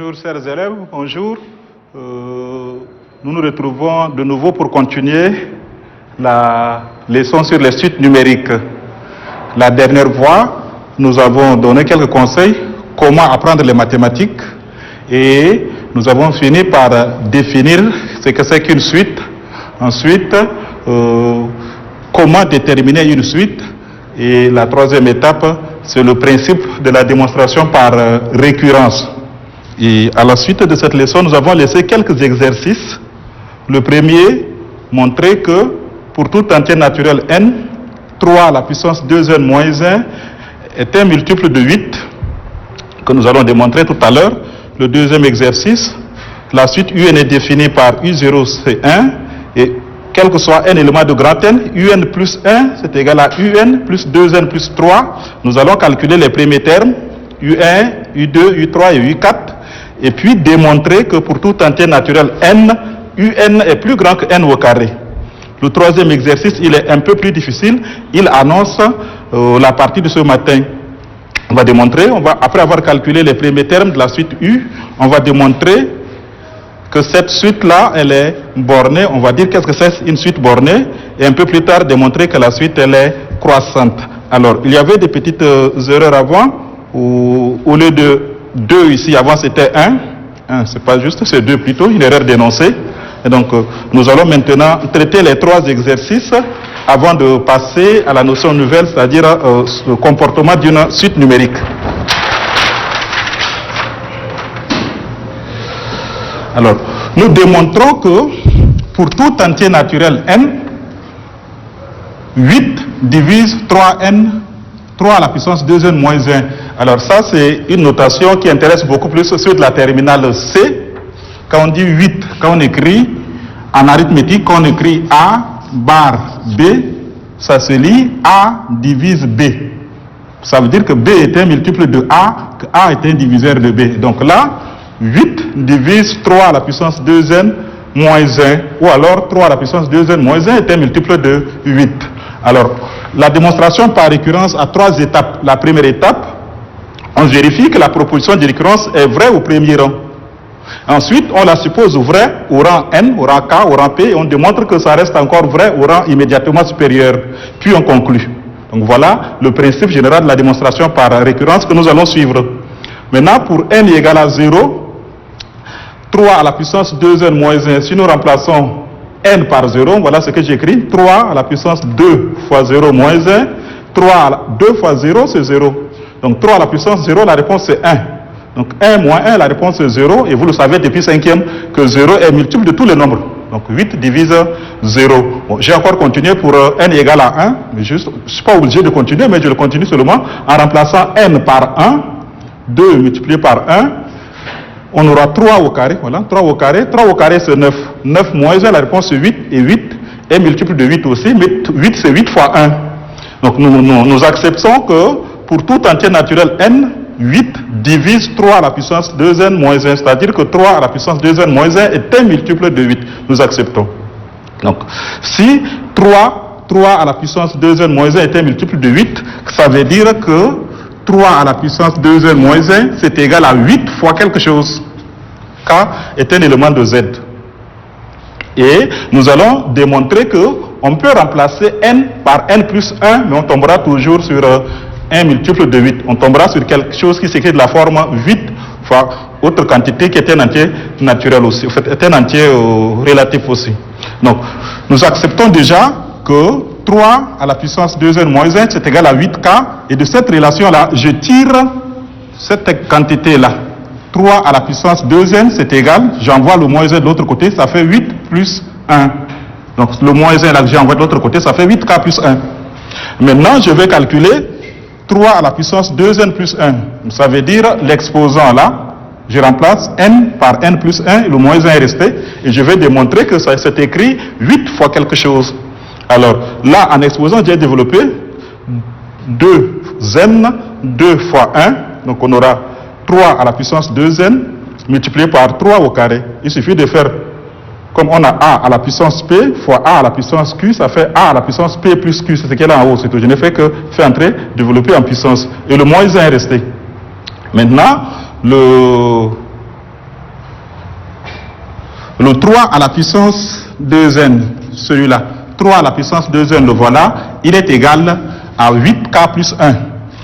Bonjour chers élèves, bonjour. Nous nous retrouvons de nouveau pour continuer la leçon sur les suites numériques. La dernière fois, nous avons donné quelques conseils comment apprendre les mathématiques et nous avons fini par définir ce que c'est qu'une suite. Ensuite, comment déterminer une suite. Et la troisième étape, c'est le principe de la démonstration par récurrence. Et à la suite de cette leçon, nous avons laissé quelques exercices. Le premier, montrer que pour tout entier naturel n, 3 à la puissance 2n moins 1 est un multiple de 8, que nous allons démontrer tout à l'heure. Le deuxième exercice, la suite un est définie par u0 c'est 1, et quel que soit n élément de grand N, un plus 1, c'est égal à un plus 2n plus 3. Nous allons calculer les premiers termes, u1, u2, u3 et u4, et puis démontrer que pour tout entier naturel n, un est plus grand que n au carré. Le troisième exercice, il est un peu plus difficile. Il annonce la partie de ce matin. On va démontrer, après avoir calculé les premiers termes de la suite u, on va démontrer que cette suite-là, elle est bornée. On va dire qu'est-ce que c'est une suite bornée, et un peu plus tard démontrer que la suite, elle est croissante. Alors, il y avait des petites erreurs avant, où au lieu de 2 ici, avant c'était 1, c'est pas juste, c'est 2 plutôt, une erreur dénoncée. Et donc, nous allons maintenant traiter les 3 exercices avant de passer à la notion nouvelle, c'est-à-dire le comportement d'une suite numérique. Alors, nous démontrons que pour tout entier naturel n, 8 divise 3n, 3 à la puissance 2n moins 1. Alors ça, c'est une notation qui intéresse beaucoup plus ceux de la terminale C. Quand on dit 8, quand on écrit en arithmétique, quand on écrit A bar B, ça se lit A divise B. Ça veut dire que B est un multiple de A, que A est un diviseur de B. Donc là, 8 divise 3 à la puissance 2n moins 1, ou alors 3 à la puissance 2n moins 1 est un multiple de 8. Alors, la démonstration par récurrence a 3 étapes. La première étape, on vérifie que la proposition de récurrence est vraie au premier rang. Ensuite, on la suppose vraie au rang n, au rang k, au rang p, et on démontre que ça reste encore vrai au rang immédiatement supérieur. Puis on conclut. Donc voilà le principe général de la démonstration par récurrence que nous allons suivre. Maintenant, pour n égale à 0, 3 à la puissance 2n moins 1, si nous remplaçons n par 0, voilà ce que j'écris, 3 à la puissance 2 fois 0 moins 1, 2 fois 0 c'est 0. Donc 3 à la puissance 0, la réponse c'est 1. Donc 1 moins 1, la réponse c'est 0, et vous le savez depuis 5e que 0 est multiple de tous les nombres. Donc 8 divise 0. Bon, j'ai encore continué pour n égale à 1, mais juste, je ne suis pas obligé de continuer, mais je le continue seulement en remplaçant n par 1, 2 multiplié par 1, on aura 3 au carré, voilà, 3 au carré c'est 9. 9 moins 1, la réponse c'est 8, et 8 est multiple de 8 aussi, mais 8 c'est 8 fois 1. Donc nous acceptons que pour tout entier naturel n, 8 divise 3 à la puissance 2n moins 1, c'est-à-dire que 3 à la puissance 2n moins 1 est un multiple de 8, nous acceptons. Donc, si 3 à la puissance 2n moins 1 est un multiple de 8, ça veut dire que 3 à la puissance 2n moins 1, c'est égal à 8 fois quelque chose. K est un élément de Z. Et nous allons démontrer qu'on peut remplacer n par n plus 1, mais on tombera toujours sur un multiple de 8. On tombera sur quelque chose qui s'écrit de la forme 8 fois autre quantité qui est un entier naturel aussi, en fait, est un entier relatif aussi. Donc, nous acceptons déjà que 3 à la puissance 2n moins 1, c'est égal à 8k, et de cette relation-là, je tire cette quantité-là. 3 à la puissance 2n, c'est égal, j'envoie le moins 1 de l'autre côté, ça fait 8 plus 1. Donc le moins 1 là que j'envoie de l'autre côté, ça fait 8k plus 1. Maintenant, je vais calculer 3 à la puissance 2n plus 1. Ça veut dire l'exposant là, je remplace n par n plus 1, et le moins 1 est resté, et je vais démontrer que ça s'est écrit 8 fois quelque chose. Alors là, en exposant, j'ai développé 2n, 2 fois 1, donc on aura 3 à la puissance 2n multiplié par 3 au carré. Il suffit de faire, comme on a a à la puissance p fois a à la puissance q, ça fait a à la puissance p plus q, c'est ce qui est là en haut, c'est tout. Je n'ai fait que faire entrer, développer en puissance, et le moins 1 est resté. Maintenant, Le 3 à la puissance 2n, celui-là, 3 à la puissance 2n, le voilà, il est égal à 8k plus 1.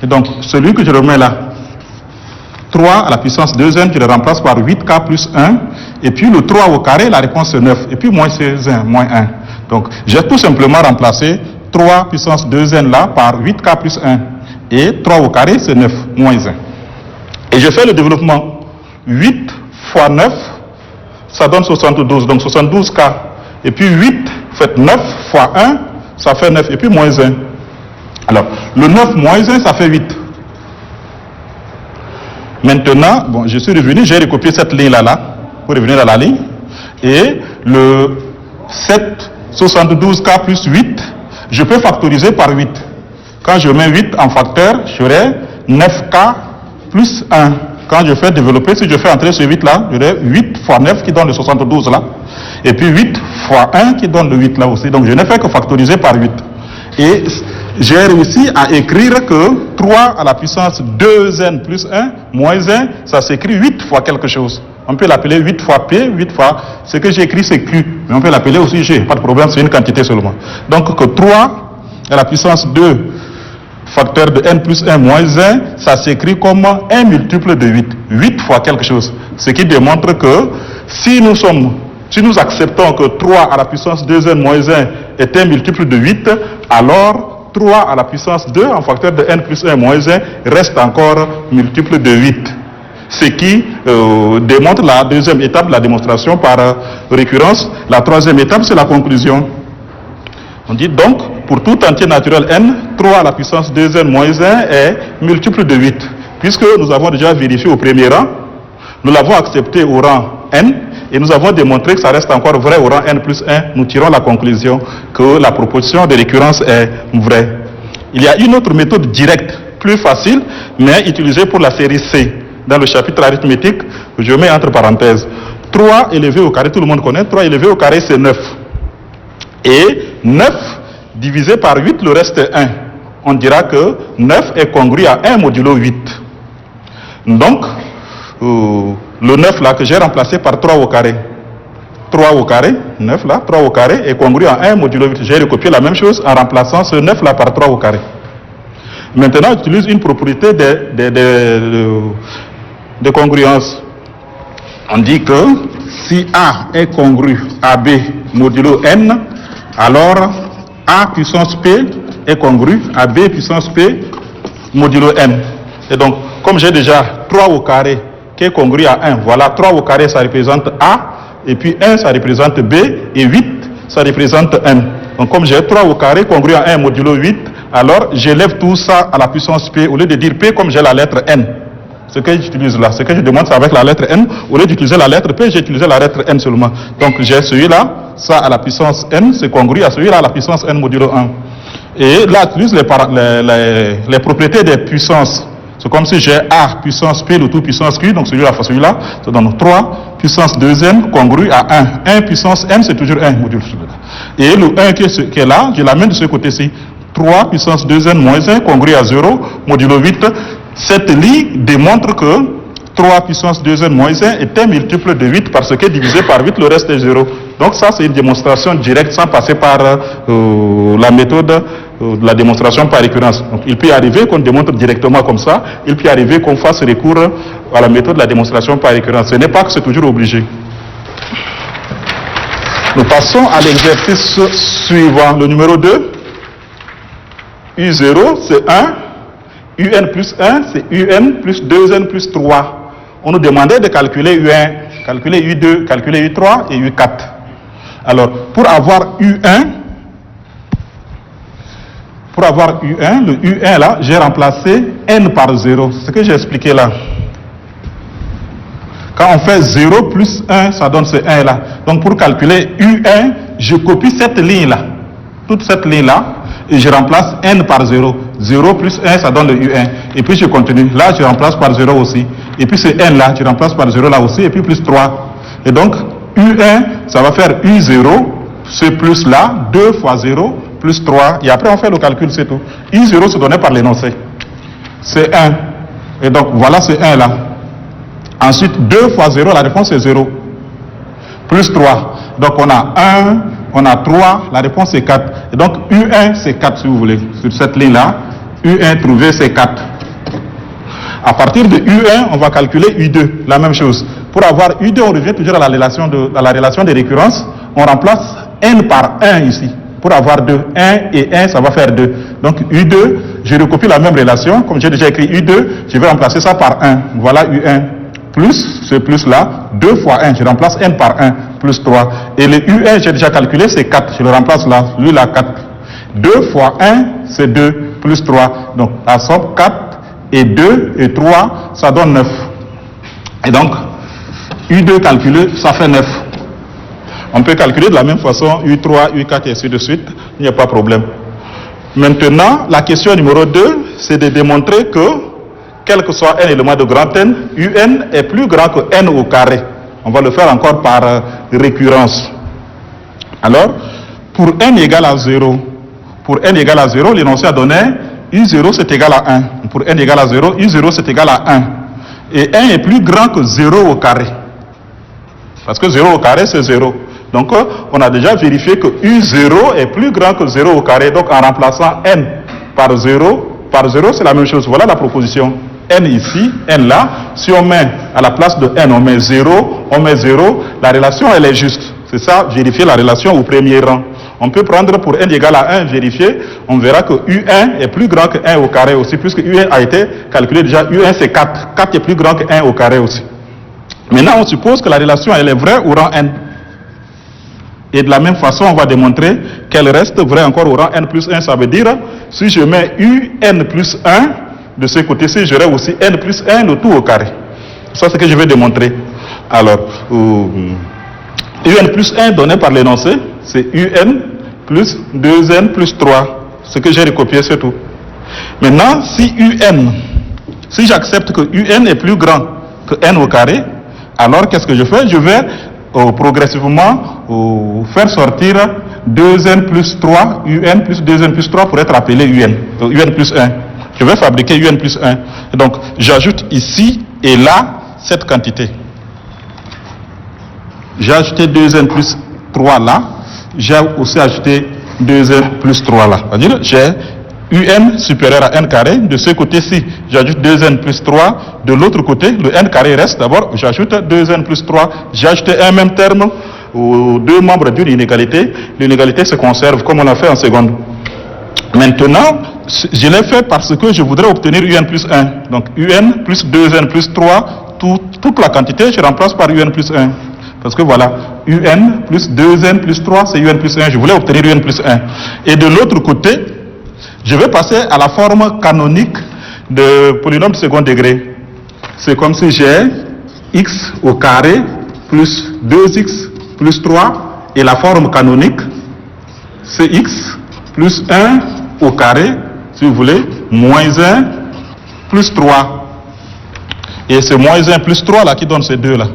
Et donc, celui que je remets là, 3 à la puissance 2n, je le remplace par 8k plus 1. Et puis le 3 au carré, la réponse c'est 9. Et puis moins c'est 1, moins 1. Donc, j'ai tout simplement remplacé 3 puissance 2n là par 8k plus 1. Et 3 au carré, c'est 9, moins 1. Et je fais le développement. 8 fois 9, ça donne 72. Donc 72k. Et puis 8, faites 9 fois 1, ça fait 9. Et puis moins 1. Alors, le 9 moins 1, ça fait 8. Maintenant, bon, je suis revenu, j'ai recopié cette ligne-là, pour revenir à la ligne. Et le 7, 72k plus 8, je peux factoriser par 8. Quand je mets 8 en facteur, j'aurai 9k plus 1. Quand je fais développer, si je fais entrer ce 8 là, j'aurai 8 fois 9 qui donne le 72 là. Et puis 8 fois 1 qui donne le 8 là aussi. Donc je n'ai fait que factoriser par 8. Et j'ai réussi à écrire que 3 à la puissance 2n plus 1 moins 1, ça s'écrit 8 fois quelque chose. On peut l'appeler 8 fois P, 8 fois... Ce que j'ai écrit c'est Q, mais on peut l'appeler aussi G, pas de problème, c'est une quantité seulement. Donc que 3 à la puissance 2 facteur de n plus 1 moins 1, ça s'écrit comme un multiple de 8. 8 fois quelque chose. Ce qui démontre que si nous acceptons que 3 à la puissance 2n moins 1 est un multiple de 8, alors 3 à la puissance 2 en facteur de n plus 1 moins 1 reste encore multiple de 8. Ce qui démontre la deuxième étape de la démonstration par récurrence. La troisième étape, c'est la conclusion. On dit donc, pour tout entier naturel n, 3 à la puissance 2n moins 1 est multiple de 8. Puisque nous avons déjà vérifié au premier rang, nous l'avons accepté au rang n, et nous avons démontré que ça reste encore vrai au rang n plus 1, nous tirons la conclusion que la proposition de récurrence est vraie. Il y a une autre méthode directe, plus facile, mais utilisée pour la série C. Dans le chapitre arithmétique, je mets entre parenthèses. 3 élevé au carré, tout le monde connaît, 3 élevé au carré c'est 9. Et 9 divisé par 8, le reste est 1. On dira que 9 est congru à 1 modulo 8. Donc, le 9 là que j'ai remplacé par 3 au carré. 3 au carré, 9 là, 3 au carré est congru à 1 modulo 8. J'ai recopié la même chose en remplaçant ce 9 là par 3 au carré. Maintenant, j'utilise une propriété de congruence. On dit que si A est congru à B modulo n, alors A puissance P est congru à B puissance P modulo n. Et donc, comme j'ai déjà 3 au carré qui est congru à 1, voilà, 3 au carré ça représente A, et puis 1 ça représente B, et 8 ça représente n. Donc comme j'ai 3 au carré congru à 1 modulo 8, alors j'élève tout ça à la puissance P, au lieu de dire P comme j'ai la lettre n. Ce que j'utilise là, ce que je demande c'est avec la lettre n, au lieu d'utiliser la lettre P, j'ai utilisé la lettre n seulement. Donc j'ai celui-là, ça à la puissance n, c'est congru à celui-là à la puissance n modulo 1. Et là, j'utilise les propriétés des puissances. C'est comme si j'ai A puissance P, le tout puissance Q, donc celui-là fois celui-là, ça donne 3 puissance 2n congru à 1. 1 puissance n, c'est toujours 1 module celui-là. Et le 1 qui est là, je l'amène de ce côté-ci. 3 puissance 2n moins 1 congru à 0 modulo 8. Cette ligne démontre que 3 puissance 2n moins 1 est un multiple de 8 parce que divisé par 8, le reste est 0. Donc ça, c'est une démonstration directe sans passer par la méthode de la démonstration par récurrence. Donc il peut arriver qu'on démontre directement comme ça, il peut arriver qu'on fasse recours à la méthode de la démonstration par récurrence. Ce n'est pas que c'est toujours obligé. Nous passons à l'exercice suivant, le numéro 2. U0, c'est 1. UN plus 1, c'est UN plus 2N plus 3. On nous demandait de calculer U1, calculer U2, calculer U3 et U4. Alors, pour avoir U1, le U1 là, j'ai remplacé N par 0. C'est ce que j'ai expliqué là. Quand on fait 0 plus 1, ça donne ce 1 là. Donc pour calculer U1, je copie cette ligne là. Toute cette ligne là. Et je remplace n par 0. 0 plus 1, ça donne le U1. Et puis je continue. Là, je remplace par 0 aussi. Et puis ce n là, je remplace par 0 là aussi. Et puis plus 3. Et donc, U1, ça va faire U0, ce plus là, 2 fois 0, plus 3. Et après, on fait le calcul, c'est tout. U0 se donnait par l'énoncé. C'est 1. Et donc, voilà ce 1 là. Ensuite, 2 fois 0, la réponse est 0. plus 3. Donc on a 1, on a 3, la réponse est 4. Et donc U1 c'est 4 si vous voulez. Sur cette ligne-là, U1 trouvé c'est 4. À partir de U1, on va calculer U2, la même chose. Pour avoir U2, on revient toujours à la relation des récurrences. On remplace N par 1 ici. Pour avoir 2, 1 et 1, ça va faire 2. Donc U2, je recopie la même relation. Comme j'ai déjà écrit U2, je vais remplacer ça par 1. Voilà U1 plus ce plus là, 2 fois 1. Je remplace N par 1, plus 3. Et le U1, j'ai déjà calculé, c'est 4. Je le remplace là, lui là, 4. 2 fois 1, c'est 2, plus 3. Donc la somme 4 et 2 et 3, ça donne 9. Et donc, U2 calculé, ça fait 9. On peut calculer de la même façon U3, U4 et ainsi de suite, il n'y a pas de problème. Maintenant, la question numéro 2, c'est de démontrer que, quel que soit n élément de grand N, UN est plus grand que n au carré. On va le faire encore par récurrence. Alors, pour n égale à 0, l'énoncé a donné U0 c'est égal à 1. Pour n égale à 0, U0 c'est égal à 1. Et 1 est plus grand que 0 au carré. Parce que 0 au carré c'est 0. Donc on a déjà vérifié que U0 est plus grand que 0 au carré. Donc en remplaçant n par 0 c'est la même chose. Voilà la proposition. N ici, n là. Si on met à la place de n, on met 0, la relation elle est juste. C'est ça, vérifier la relation au premier rang. On peut prendre pour n égale à 1, vérifier, on verra que U1 est plus grand que 1 au carré aussi, puisque U1 a été calculé déjà, U1 c'est 4, 4 est plus grand que 1 au carré aussi. Maintenant on suppose que la relation elle est vraie au rang n. Et de la même façon, on va démontrer qu'elle reste vraie encore au rang n plus 1, ça veut dire, si je mets UN plus 1, de ce côté-ci, j'aurai aussi n plus 1, le tout au carré. Ça, c'est ce que je vais démontrer. Alors, UN plus 1 donné par l'énoncé, c'est UN plus 2n plus 3. Ce que j'ai recopié, c'est tout. Maintenant, si j'accepte que UN est plus grand que n au carré, alors qu'est-ce que je fais? Je vais progressivement faire sortir 2n plus 3, UN plus 2n plus 3 pour être appelé UN plus 1. Je vais fabriquer UN plus 1. Et donc, j'ajoute ici et là cette quantité. J'ai ajouté 2n plus 3 là. J'ai aussi ajouté 2n plus 3 là. C'est-à-dire, j'ai UN supérieur à n carré. De ce côté-ci, j'ajoute 2n plus 3. De l'autre côté, le n carré reste. D'abord, j'ajoute 2n plus 3. J'ai ajouté un même terme aux deux membres d'une inégalité. L'inégalité se conserve comme on l'a fait en seconde. Maintenant, je l'ai fait parce que je voudrais obtenir UN plus 1. Donc, UN plus 2n plus 3, toute la quantité, je remplace par UN plus 1. Parce que voilà, UN plus 2n plus 3, c'est UN plus 1. Je voulais obtenir UN plus 1. Et de l'autre côté, je vais passer à la forme canonique de polynôme de second degré. C'est comme si j'ai x au carré plus 2x plus 3. Et la forme canonique, c'est x plus 1 au carré, si vous voulez, moins 1 plus 3. Et c'est moins 1 plus 3 là qui donne ces deux là.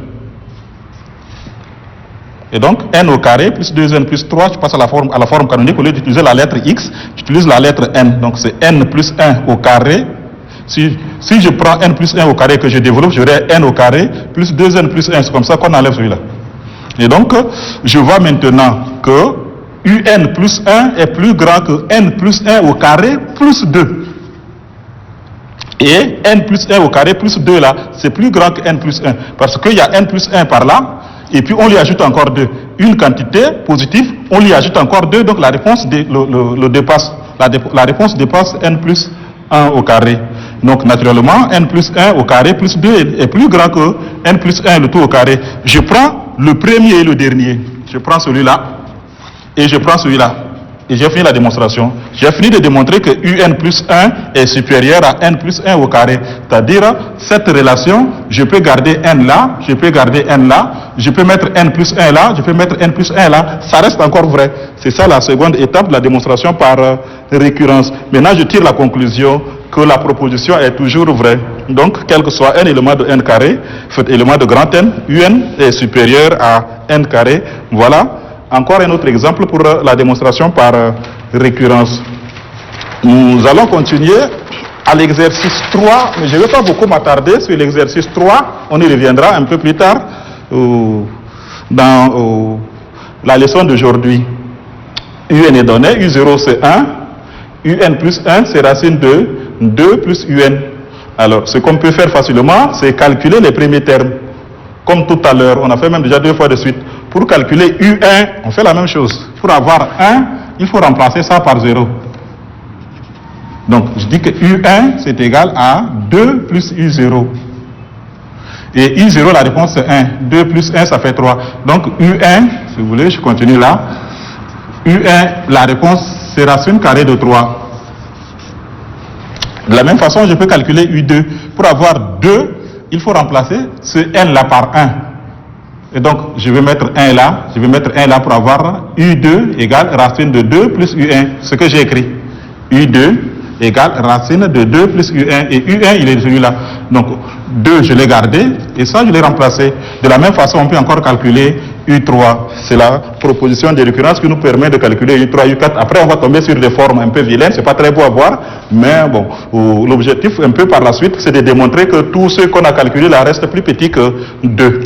Et donc, n au carré plus 2n plus 3, je passe à la forme canonique. Au lieu d'utiliser la lettre x, j'utilise la lettre n. Donc, c'est n plus 1 au carré. Si je prends n plus 1 au carré que je développe, j'aurai n au carré plus 2n plus 1. C'est comme ça qu'on enlève celui-là. Et donc, je vois maintenant que UN plus 1 est plus grand que n plus 1 au carré plus 2. Et n plus 1 au carré plus 2 là, c'est plus grand que n plus 1. Parce qu'il y a n plus 1 par là, et puis on lui ajoute encore 2. Une quantité positive, on lui ajoute encore 2, donc la réponse le dépasse. La réponse dépasse n plus 1 au carré. Donc naturellement, n plus 1 au carré plus 2 est plus grand que n plus 1 le tout au carré. Je prends le premier et le dernier. Je prends celui-là. Et je prends celui-là. Et j'ai fini la démonstration. J'ai fini de démontrer que UN plus 1 est supérieur à N plus 1 au carré. C'est-à-dire, cette relation, je peux garder N là, je peux garder N là, je peux mettre N plus 1 là, je peux mettre N plus 1 là. Ça reste encore vrai. C'est ça la seconde étape de la démonstration par récurrence. Maintenant, je tire la conclusion que la proposition est toujours vraie. Donc, quel que soit un élément de N carré, fait élément de grand N, UN est supérieur à N carré. Voilà. Encore un autre exemple pour la démonstration par récurrence. Nous allons continuer à l'exercice 3, mais je ne vais pas beaucoup m'attarder sur l'exercice 3, on y reviendra un peu plus tard. dans la leçon d'aujourd'hui. UN est donné, U0 c'est 1, UN plus 1 c'est racine de 2 plus UN. Alors, ce qu'on peut faire facilement, c'est calculer les premiers termes. Comme tout à l'heure, on a fait même déjà 2 fois de suite. Pour calculer U1, on fait la même chose. Pour avoir 1, il faut remplacer ça par 0. Donc, je dis que U1, c'est égal à 2 plus U0. Et U0, la réponse c'est 1. 2 plus 1, ça fait 3. Donc, U1, si vous voulez, je continue là. U1, la réponse, c'est racine carrée de 3. De la même façon, je peux calculer U2. Pour avoir 2, il faut remplacer ce n là par 1. Et donc, je vais mettre 1 là. Je vais mettre 1 là pour avoir U2 égale racine de 2 plus U1. Ce que j'ai écrit. U2 égale racine de 2 plus U1. Et U1, il est celui-là. Donc, 2, je l'ai gardé. Et ça, je l'ai remplacé. De la même façon, on peut encore calculer U3. C'est la proposition de récurrence qui nous permet de calculer U3, U4. Après, on va tomber sur des formes un peu vilaines. C'est pas très beau à voir. Mais bon, l'objectif, un peu par la suite, c'est de démontrer que tout ce qu'on a calculé là reste plus petit que 2.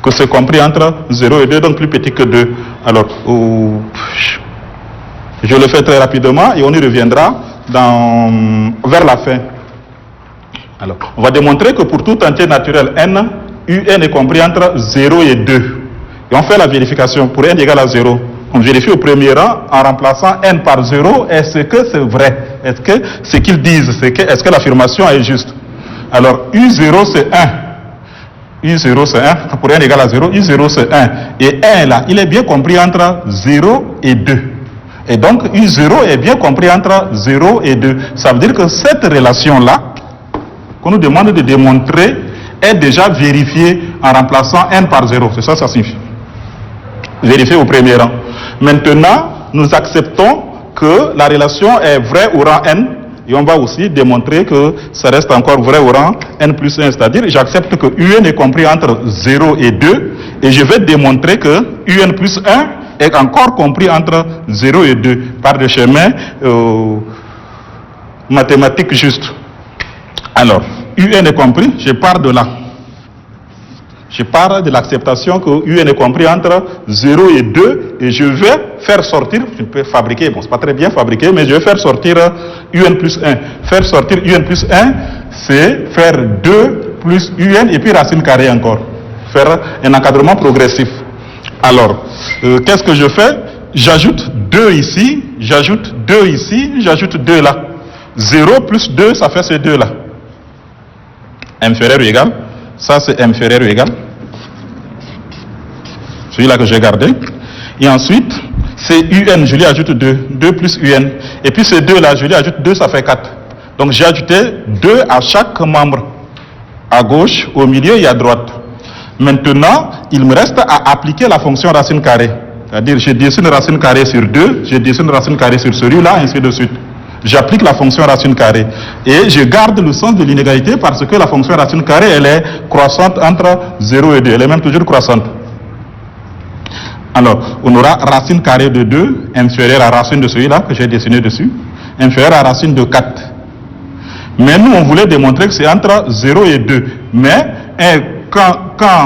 Que c'est compris entre 0 et 2, donc plus petit que 2. Alors, je le fais très rapidement et on y reviendra vers la fin. Alors, on va démontrer que pour tout entier naturel n, UN est compris entre 0 et 2. Et on fait la vérification pour n égale à 0. On vérifie au premier rang en remplaçant n par 0. Est-ce que c'est vrai? Est-ce que ce qu'ils disent, est-ce que l'affirmation est juste? Alors, U0 c'est 1. U0 c'est 1. Pour n égale à 0, U0 c'est 1. Et 1 là, il est bien compris entre 0 et 2. Et donc, U0 est bien compris entre 0 et 2. Ça veut dire que cette relation-là, qu'on nous demande de démontrer, est déjà vérifiée en remplaçant n par 0. C'est ça, ça signifie. Vérifier au premier rang. Maintenant, nous acceptons que la relation est vraie au rang n. Et on va aussi démontrer que ça reste encore vrai au rang n plus 1. C'est-à-dire, j'accepte que UN est compris entre 0 et 2. Et je vais démontrer que UN plus 1 est encore compris entre 0 et 2 par des chemins mathématiques justes. Alors, UN est compris, je pars de là. Je pars de l'acceptation que UN est compris entre 0 et 2 et je vais faire sortir, je peux fabriquer, bon c'est pas très bien fabriqué, mais je vais faire sortir UN plus 1. Faire sortir UN plus 1, c'est faire 2 plus UN et puis racine carrée encore. Faire un encadrement progressif. Alors, qu'est-ce que je fais? J'ajoute 2 ici, j'ajoute 2 ici, j'ajoute 2 là. 0 plus 2, ça fait ces 2 là. Inférieur ou égal. Ça c'est inférieur ou égal. Celui-là que j'ai gardé. Et ensuite, c'est UN, je lui ajoute 2. 2 plus UN. Et puis ces 2 là, je lui ajoute 2, ça fait 4. Donc j'ai ajouté 2 à chaque membre. À gauche, au milieu et à droite. Maintenant, il me reste à appliquer la fonction racine carrée. C'est-à-dire, je dessine racine carrée sur 2, je dessine racine carrée sur celui-là, ainsi de suite. J'applique la fonction racine carrée. Et je garde le sens de l'inégalité parce que la fonction racine carrée, elle est croissante entre 0 et 2. Elle est même toujours croissante. Alors, on aura racine carrée de 2, inférieure à racine de celui-là que j'ai dessiné dessus, inférieure à racine de 4. Mais nous, on voulait démontrer que c'est entre 0 et 2. Mais quand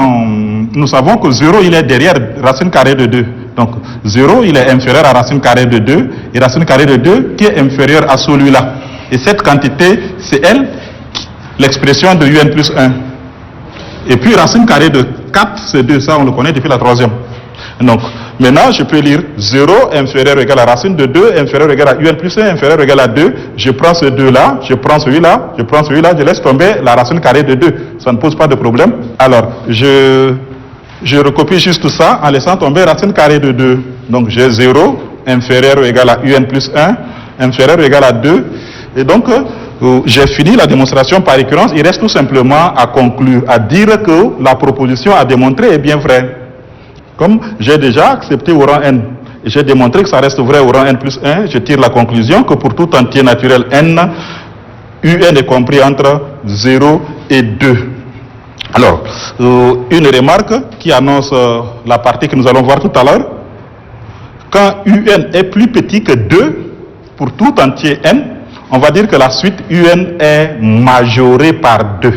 nous savons que 0, il est derrière racine carrée de 2. Donc, 0, il est inférieur à racine carrée de 2, et racine carrée de 2 qui est inférieure à celui-là. Et cette quantité, c'est elle, l'expression de UN plus 1. Et puis, racine carrée de 4, c'est 2, ça on le connaît depuis la troisième. Donc, maintenant, je peux lire 0 inférieur ou égal à racine de 2, inférieur ou égal à UN plus 1, inférieur ou égal à 2. Je prends ce 2-là, je prends celui-là, je prends celui-là, je laisse tomber la racine carrée de 2. Ça ne pose pas de problème. Alors, je recopie juste ça en laissant tomber racine carrée de 2. Donc j'ai 0, inférieur ou égal à UN plus 1, inférieur ou égal à 2. Et donc, j'ai fini la démonstration par récurrence. Il reste tout simplement à conclure, à dire que la proposition à démontrer est bien vraie. Comme j'ai déjà accepté au rang n, et j'ai démontré que ça reste vrai au rang n plus 1, je tire la conclusion que pour tout entier naturel n, UN est compris entre 0 et 2. Alors, une remarque qui annonce la partie que nous allons voir tout à l'heure. Quand UN est plus petit que 2, pour tout entier n, on va dire que la suite UN est majorée par 2.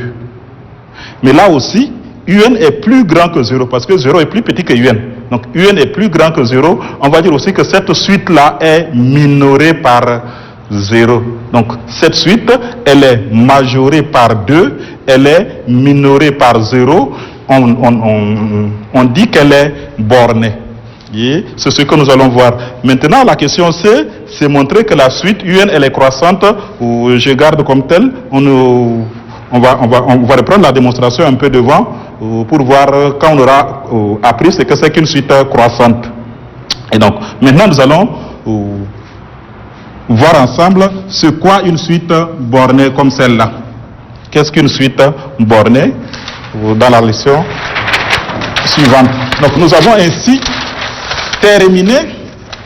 Mais là aussi, UN est plus grand que 0 parce que 0 est plus petit que UN. Donc UN est plus grand que 0. On va dire aussi que cette suite-là est minorée par 0. Donc cette suite, elle est majorée par 2, elle est minorée par 0. On dit qu'elle est bornée. C'est ce que nous allons voir. Maintenant, la question c'est montrer que la suite UN elle est croissante, ou je garde comme telle. On va reprendre la démonstration un peu devant pour voir quand on aura appris ce que c'est qu'une suite croissante. Et donc, maintenant nous allons voir ensemble c'est quoi une suite bornée comme celle-là. Qu'est-ce qu'une suite bornée dans la leçon suivante. Donc nous avons ainsi terminé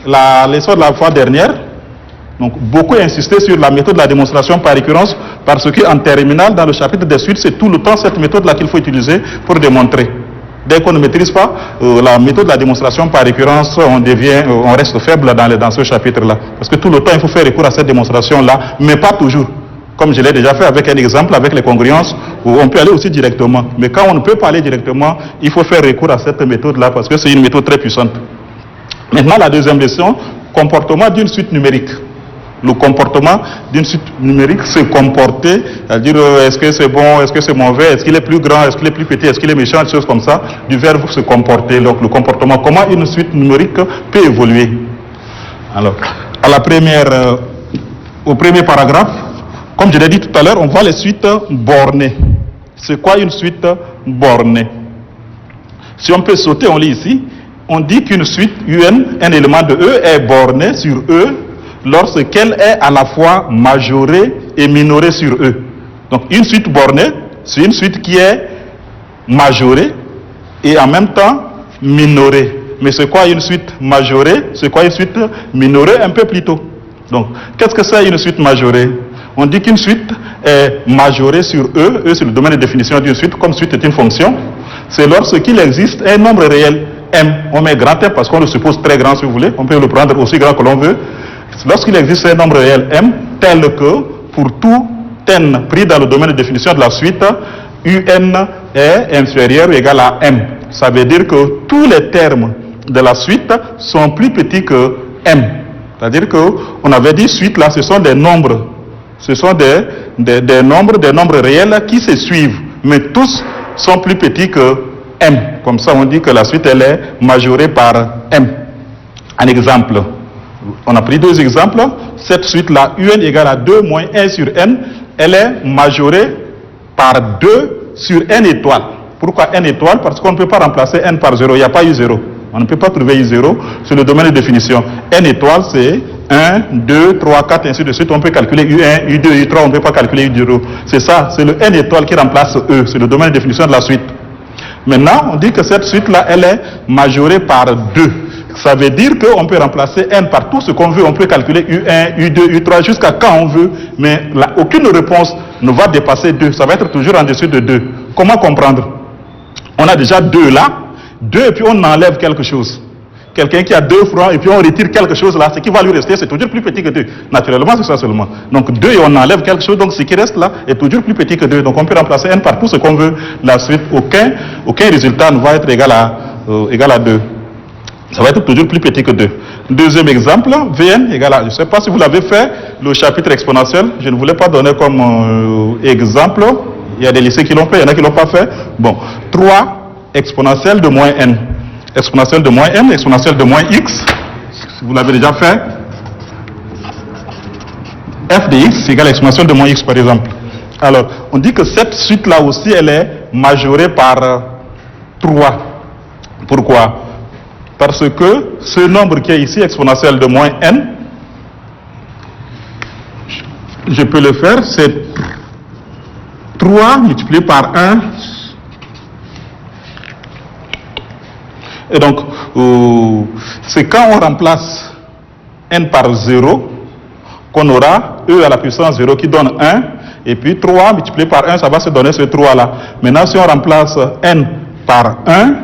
la leçon de la fois dernière. Donc beaucoup insisté sur la méthode de la démonstration par récurrence parce qu'en terminale, dans le chapitre des suites, c'est tout le temps cette méthode-là qu'il faut utiliser pour démontrer. Dès qu'on ne maîtrise pas la méthode de la démonstration par récurrence, on reste faible dans ce chapitre-là. Parce que tout le temps, il faut faire recours à cette démonstration-là, mais pas toujours. Comme je l'ai déjà fait avec un exemple, avec les congruences, où on peut aller aussi directement. Mais quand on ne peut pas aller directement, il faut faire recours à cette méthode-là parce que c'est une méthode très puissante. Maintenant, la deuxième leçon, comportement d'une suite numérique. Le comportement d'une suite numérique, se comporter, c'est-à-dire est-ce que c'est bon, est-ce que c'est mauvais, est-ce qu'il est plus grand, est-ce qu'il est plus petit, est-ce qu'il est méchant, des choses comme ça, du verbe se comporter, donc le comportement, comment une suite numérique peut évoluer. Alors, au premier paragraphe, comme je l'ai dit tout à l'heure, on voit les suites bornées. C'est quoi une suite bornée? Si on peut sauter, on lit ici. On dit qu'une suite UN, un élément de E, est borné sur E lorsqu'elle est à la fois majorée et minorée sur E. Donc une suite bornée, c'est une suite qui est majorée et en même temps minorée. Mais c'est quoi une suite majorée? C'est quoi une suite minorée? Un peu plus tôt. Donc, qu'est-ce que c'est une suite majorée? On dit qu'une suite est majorée sur E. E, c'est le domaine de définition d'une suite, comme suite est une fonction. C'est lorsqu'il existe un nombre réel M. On met grand M parce qu'on le suppose très grand si vous voulez. On peut le prendre aussi grand que l'on veut. Lorsqu'il existe un nombre réel M, tel que pour tout N pris dans le domaine de définition de la suite, UN est inférieur ou égal à M. Ça veut dire que tous les termes de la suite sont plus petits que M. C'est-à-dire qu'on avait dit suite là, ce sont des nombres. Ce sont des nombres réels qui se suivent. Mais tous sont plus petits que M. Comme ça, on dit que la suite, elle est majorée par M. Un exemple. On a pris deux exemples. Cette suite-là, UN égale à 2 moins 1 sur N, elle est majorée par 2 sur N étoile. Pourquoi N étoile? Parce qu'on ne peut pas remplacer N par 0. Il n'y a pas U0. On ne peut pas trouver U0 sur le domaine de définition. N étoile, c'est 1, 2, 3, 4, ainsi de suite. On peut calculer U1, U2, U3, on ne peut pas calculer U0. C'est ça, c'est le N étoile qui remplace E. C'est le domaine de définition de la suite. Maintenant, on dit que cette suite-là, elle est majorée par 2. Ça veut dire qu'on peut remplacer N par tout ce qu'on veut. On peut calculer U1, U2, U3 jusqu'à quand on veut. Mais là, aucune réponse ne va dépasser 2. Ça va être toujours en dessous de 2. Comment comprendre? On a déjà 2 là. 2 et puis on enlève quelque chose. Quelqu'un qui a 2 francs et puis on retire quelque chose là, ce qui va lui rester, c'est toujours plus petit que 2. Naturellement, c'est ça seulement. Donc 2 et on enlève quelque chose, donc ce qui reste là est toujours plus petit que 2. Donc on peut remplacer N par tout ce qu'on veut. La suite, aucun résultat ne va être égal à 2. Ça va être toujours plus petit que 2. Deuxième exemple, Vn égale à, je ne sais pas si vous l'avez fait, le chapitre exponentiel, je ne voulais pas donner comme exemple. Il y a des lycées qui l'ont fait, il y en a qui ne l'ont pas fait. Bon, 3 exponentielle de moins n. Exponentielle de moins n, exponentielle de moins x. Vous l'avez déjà fait. F de x égale exponentielle de moins x, par exemple. Alors, on dit que cette suite-là aussi, elle est majorée par 3. Pourquoi? Parce que ce nombre qui est ici, exponentielle de moins n, je peux le faire, c'est 3 multiplié par 1. Et donc, c'est quand on remplace n par 0 qu'on aura e à la puissance 0 qui donne 1. Et puis 3 multiplié par 1, ça va se donner ce 3-là. Maintenant, si on remplace n par 1,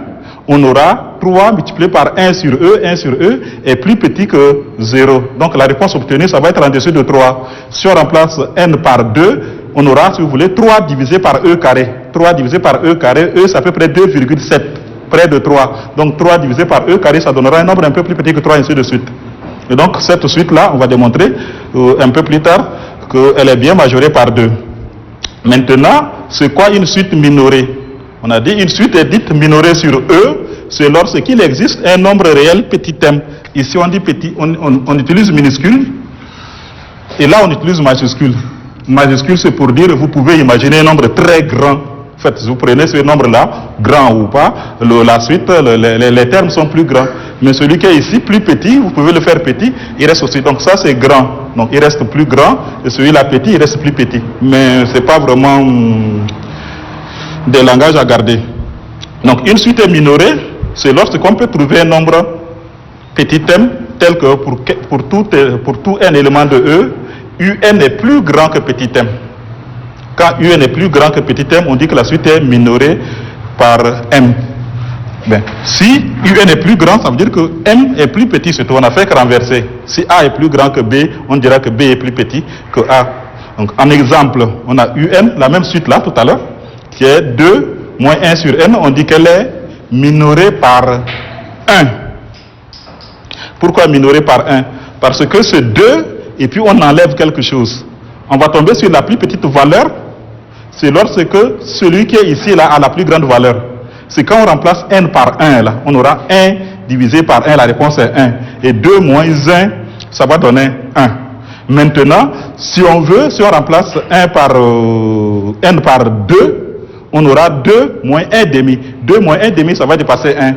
on aura 3 multiplié par 1 sur E est plus petit que 0. Donc la réponse obtenue, ça va être en dessous de 3. Si on remplace n par 2, on aura, si vous voulez, 3 divisé par E carré. 3 divisé par E carré, E c'est à peu près 2,7, près de 3. Donc 3 divisé par E carré, ça donnera un nombre un peu plus petit que 3, ainsi de suite. Et donc cette suite-là, on va démontrer un peu plus tard qu'elle est bien majorée par 2. Maintenant, c'est quoi une suite minorée? On a dit une suite est dite minorée sur E, c'est lorsqu'il existe un nombre réel petit m. Ici on dit petit, on utilise minuscule, et là on utilise majuscule. Majuscule c'est pour dire, vous pouvez imaginer un nombre très grand. En fait, vous prenez ce nombre-là, grand ou pas, la suite, les termes sont plus grands. Mais celui qui est ici, plus petit, vous pouvez le faire petit, il reste aussi. Donc ça c'est grand, donc il reste plus grand, et celui-là petit, il reste plus petit. Mais c'est pas vraiment des langages à garder. Donc une suite est minorée, c'est lorsqu'on peut trouver un nombre petit m, tel que pour tout n élément de E, un est plus grand que petit m. Quand un est plus grand que petit m, on dit que la suite est minorée par m. Ben, si un est plus grand, ça veut dire que m est plus petit, c'est tout. On a fait que renverser. Si a est plus grand que b, on dira que b est plus petit que a. Donc en exemple, on a un, la même suite là tout à l'heure, qui est 2 moins 1 sur n, on dit qu'elle est minorée par 1. Pourquoi minorée par 1? Parce que c'est 2 et puis on enlève quelque chose. On va tomber sur la plus petite valeur, c'est lorsque celui qui est ici là a la plus grande valeur. C'est quand on remplace n par 1 là, on aura 1 divisé par 1, la réponse est 1. Et 2 moins 1, ça va donner 1. Maintenant, si on veut, si on remplace 1 par n par 2, on aura 2 moins 1 demi. 2 moins 1 demi, ça va dépasser 1.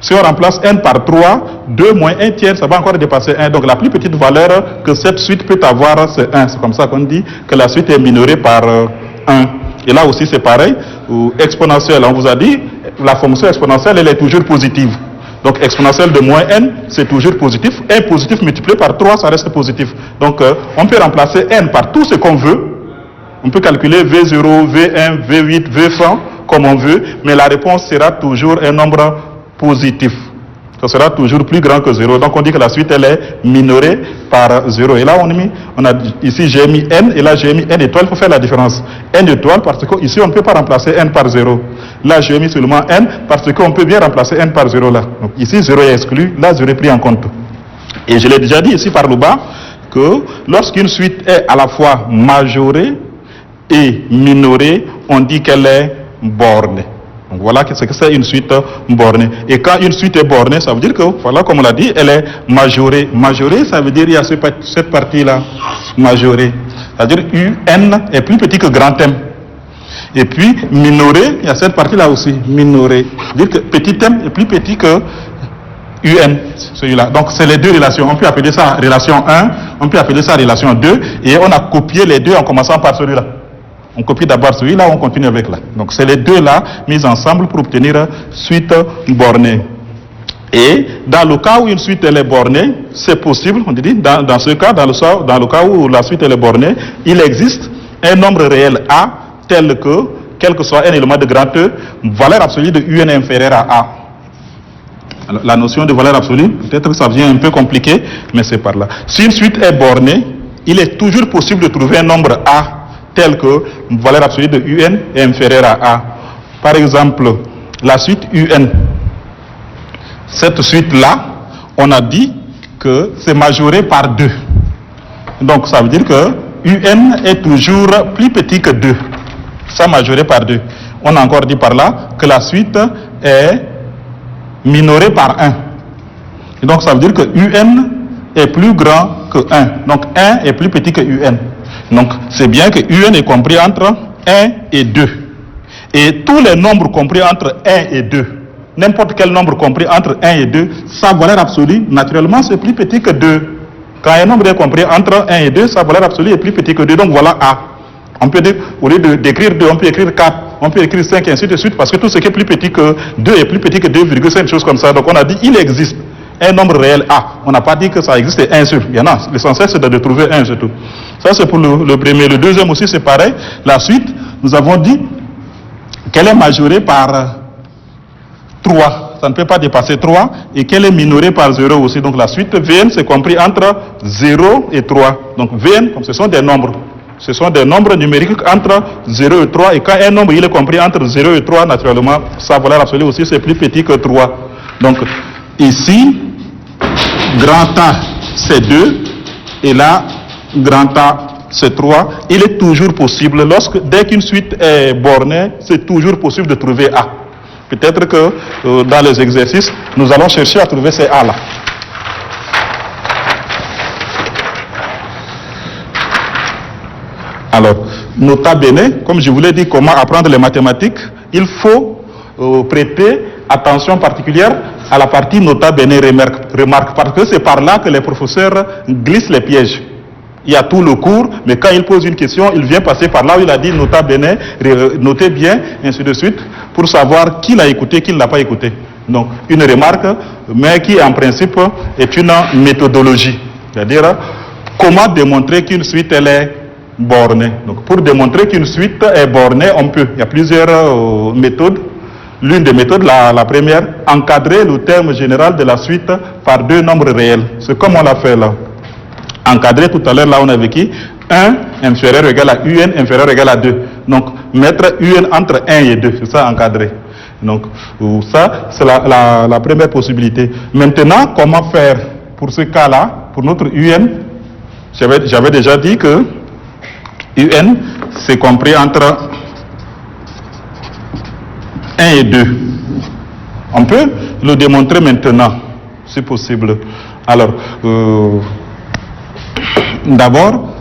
Si on remplace n par 3, 2 moins 1 tiers, ça va encore dépasser 1. Donc la plus petite valeur que cette suite peut avoir, c'est 1. C'est comme ça qu'on dit que la suite est minorée par 1. Et là aussi c'est pareil, exponentielle, on vous a dit, la fonction exponentielle, elle est toujours positive. Donc exponentielle de moins n, c'est toujours positif. 1 positif multiplié par 3, ça reste positif. Donc on peut remplacer n par tout ce qu'on veut. On peut calculer V0, V1, V8, V100 comme on veut, mais la réponse sera toujours un nombre positif. Ça sera toujours plus grand que 0. Donc on dit que la suite elle est minorée par 0. Et là ici j'ai mis n et là j'ai mis n étoile. Il faut faire la différence. N étoile parce que ici on ne peut pas remplacer n par 0. Là j'ai mis seulement n parce qu'on peut bien remplacer n par 0 là. Donc ici 0 est exclu, là 0 est pris en compte. Et je l'ai déjà dit ici par le bas que lorsqu'une suite est à la fois majorée et minorée, on dit qu'elle est bornée. Donc voilà ce que c'est une suite bornée. Et quand une suite est bornée, ça veut dire que, voilà, comme on l'a dit, elle est majorée. Majorée, ça veut dire qu'il y a cette partie-là, majorée. C'est-à-dire un est plus petit que grand M. Et puis, minorée, il y a cette partie-là aussi, minorée. C'est-à-dire que petit M est plus petit que un, celui-là. Donc, c'est les deux relations. On peut appeler ça relation 1, on peut appeler ça relation 2, et on a copié les deux en commençant par celui-là. On copie d'abord celui-là, on continue avec là. Donc c'est les deux là mis ensemble pour obtenir suite bornée. Et dans le cas où une suite elle est bornée, c'est possible, on dit, dans ce cas, dans le cas où la suite elle est bornée, il existe un nombre réel A tel que, quel que soit un élément de grand E, valeur absolue de UN est inférieure à A. Alors, la notion de valeur absolue, peut-être que ça devient un peu compliqué, mais c'est par là. Si une suite est bornée, il est toujours possible de trouver un nombre A tel que valeur absolue de UN est inférieure à A. Par exemple, la suite UN. Cette suite-là, on a dit que c'est majoré par 2. Donc ça veut dire que UN est toujours plus petit que 2. Ça majoré par 2. On a encore dit par là que la suite est minorée par 1. Et donc ça veut dire que UN est plus grand que 1. Donc 1 est plus petit que UN. Donc, c'est bien que UN est compris entre 1 et 2. Et tous les nombres compris entre 1 et 2, n'importe quel nombre compris entre 1 et 2, sa valeur absolue, naturellement, c'est plus petit que 2. Quand un nombre est compris entre 1 et 2, sa valeur absolue est plus petit que 2. Donc, voilà A. On peut dire, au lieu d'écrire 2, on peut écrire 4, on peut écrire 5 et ainsi de suite, parce que tout ce qui est plus petit que 2 est plus petit que 2,5, choses comme ça. Donc, on a dit, il existe un nombre réel A. On n'a pas dit que ça existe un seul. Il y en a. L'essentiel, c'est de trouver un, c'est tout. Ça, c'est pour le premier. Le deuxième aussi, c'est pareil. La suite, nous avons dit qu'elle est majorée par 3. Ça ne peut pas dépasser 3. Et qu'elle est minorée par 0 aussi. Donc, la suite Vn, c'est compris entre 0 et 3. Donc, Vn, comme ce sont des nombres. Ce sont des nombres numériques entre 0 et 3. Et quand un nombre il est compris entre 0 et 3, naturellement, sa valeur absolue aussi, c'est plus petit que 3. Donc, ici, grand A, c'est 2. Et là, grand A, c'est 3. Il est toujours possible, dès qu'une suite est bornée, c'est toujours possible de trouver A. Peut-être que dans les exercices, nous allons chercher à trouver ces A-là. Alors, nota bene, comme je vous l'ai dit, comment apprendre les mathématiques, il faut prêter attention particulière à la partie nota bene remarque, parce que c'est par là que les professeurs glissent les pièges. Il y a tout le cours, mais quand il pose une question, il vient passer par là où il a dit nota bene, notez bien, ainsi de suite, pour savoir qui l'a écouté, qui ne l'a pas écouté. Donc, une remarque, mais qui en principe est une méthodologie. C'est-à-dire, comment démontrer qu'une suite, elle est bornée. Donc, pour démontrer qu'une suite est bornée, on peut. Il y a plusieurs méthodes. L'une des méthodes, la première, encadrer le terme général de la suite par deux nombres réels. C'est comme on l'a fait là. Encadrer tout à l'heure, là on avait qui 1 inférieur ou égal à UN inférieur ou égal à 2. Donc, mettre UN entre 1 et 2, c'est ça encadrer. Donc, ça, c'est la première possibilité. Maintenant, comment faire pour ce cas-là, pour notre UN? J'avais déjà dit que UN, c'est compris entre 1 et 2. On peut le démontrer maintenant, si possible. Alors, d'abord,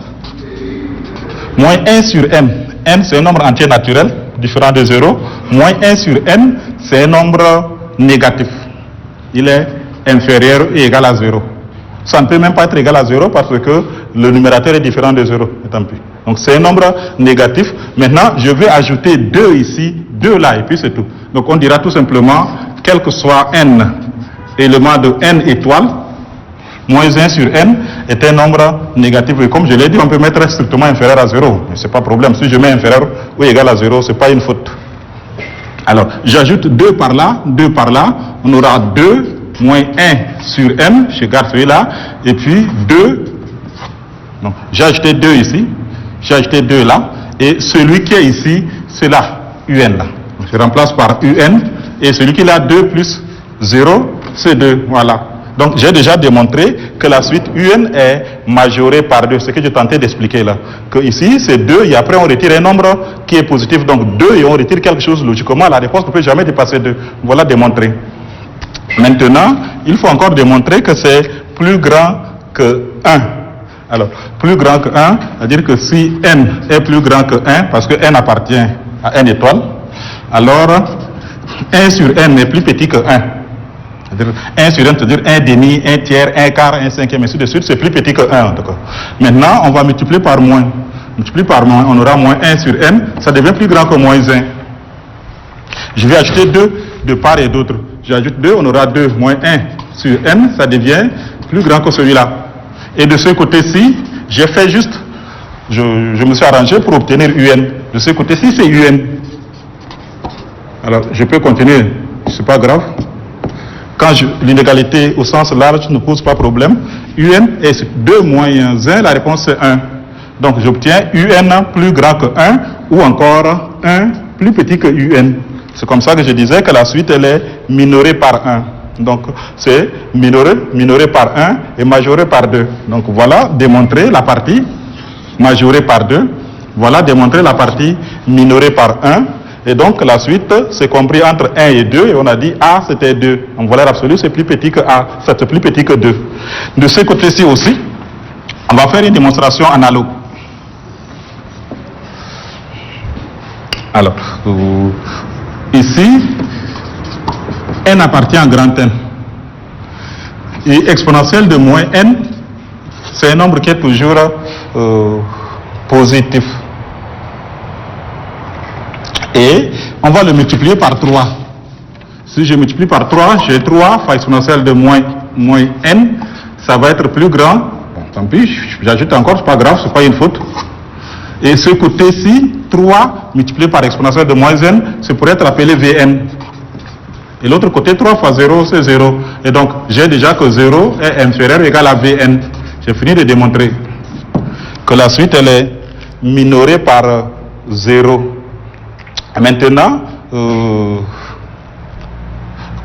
moins 1 sur n. N, c'est un nombre entier naturel, différent de 0. Moins 1 sur n, c'est un nombre négatif. Il est inférieur et égal à 0. Ça ne peut même pas être égal à 0 parce que le numérateur est différent de 0. Tant pis. Donc c'est un nombre négatif. Maintenant, je vais ajouter 2 ici, 2 là, et puis c'est tout. Donc on dira tout simplement, quel que soit n, élément de n étoile, moins 1 sur n est un nombre négatif. Et comme je l'ai dit, on peut mettre strictement inférieur à 0. Mais ce n'est pas problème. Si je mets inférieur ou égal à 0, ce n'est pas une faute. Alors, j'ajoute 2 par là, 2 par là. On aura 2 moins 1 sur n, je garde celui-là. Et puis 2. Donc, j'ai ajouté 2 ici. J'ai ajouté 2 là. Et celui qui est ici, c'est là, un là. Donc, je remplace par un. Et celui qui a 2 plus 0, c'est 2. Voilà. Donc, j'ai déjà démontré que la suite UN est majorée par 2. C'est ce que je tentais d'expliquer là. Que ici, c'est 2 et après, on retire un nombre qui est positif. Donc, 2 et on retire quelque chose logiquement. La réponse ne peut jamais dépasser 2. Voilà démontré. Maintenant, il faut encore démontrer que c'est plus grand que 1. Alors, plus grand que 1, c'est-à-dire que si n est plus grand que 1, parce que n appartient à n étoile, alors 1 sur n est plus petit que 1. C'est-à-dire 1 sur n, c'est-à-dire 1 demi, 1 tiers, 1 quart, 1 cinquième, ainsi de suite, c'est plus petit que 1 en tout cas. Maintenant, on va multiplier par moins. Multiplier par moins, on aura moins 1 sur n, ça devient plus grand que moins 1. Je vais ajouter 2 de part et d'autre. J'ajoute 2, on aura 2 moins 1 sur n, ça devient plus grand que celui-là. Et de ce côté-ci, j'ai fait juste, je me suis arrangé pour obtenir un. De ce côté-ci, c'est un. Alors, je peux continuer, c'est pas grave. Quand l'inégalité au sens large ne pose pas problème, un est 2 moins 1, la réponse c'est 1. Donc, j'obtiens un plus grand que 1 ou encore 1 plus petit que un. C'est comme ça que je disais que la suite, elle est minorée par 1. Donc, c'est minoré par 1 et majoré par 2. Donc, voilà démontrer la partie majorée par 2. Voilà démontrer la partie minorée par 1. Et donc, la suite, c'est compris entre 1 et 2. Et on a dit A, c'était 2. Donc, valeur absolue, c'est plus petit que A. C'est plus petit que 2. De ce côté-ci aussi, on va faire une démonstration analogue. Alors, ici, n appartient à grand N. Et exponentielle de moins n, c'est un nombre qui est toujours positif. Et on va le multiplier par 3. Si je multiplie par 3, j'ai 3 fois exponentielle de moins n, ça va être plus grand. Bon, tant pis, j'ajoute encore, c'est pas grave, c'est pas une faute. Et ce côté-ci, 3 multiplié par exponentielle de moins n, c'est pour être appelé Vn. Et l'autre côté, 3 fois 0, c'est 0. Et donc, j'ai déjà que 0 est inférieur ou égal à Vn. J'ai fini de démontrer que la suite, elle est minoré par 0. Maintenant,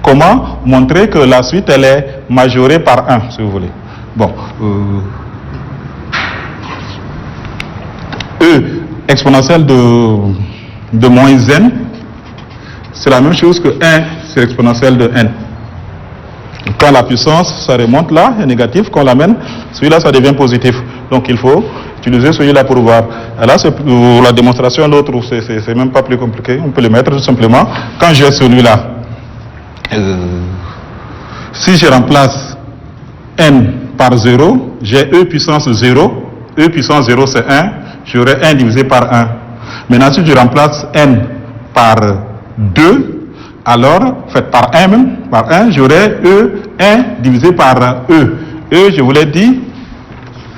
comment montrer que la suite elle est majorée par 1, si vous voulez. Bon, E exponentielle de moins n, c'est la même chose que 1 sur l'exponentielle de n. Quand la puissance, ça remonte là, est négatif, quand on l'amène, celui-là, ça devient positif. Donc il faut utiliser celui-là pour voir. Et là, c'est pour la démonstration, l'autre, c'est même pas plus compliqué. On peut le mettre tout simplement. Quand j'ai celui-là, si je remplace n par 0, j'ai E puissance 0. E puissance 0, c'est 1. J'aurai 1 divisé par 1. Maintenant, si je remplace n par 2, alors, fait par 1 même, par 1, j'aurai E1 divisé par E. E, je vous l'ai dit,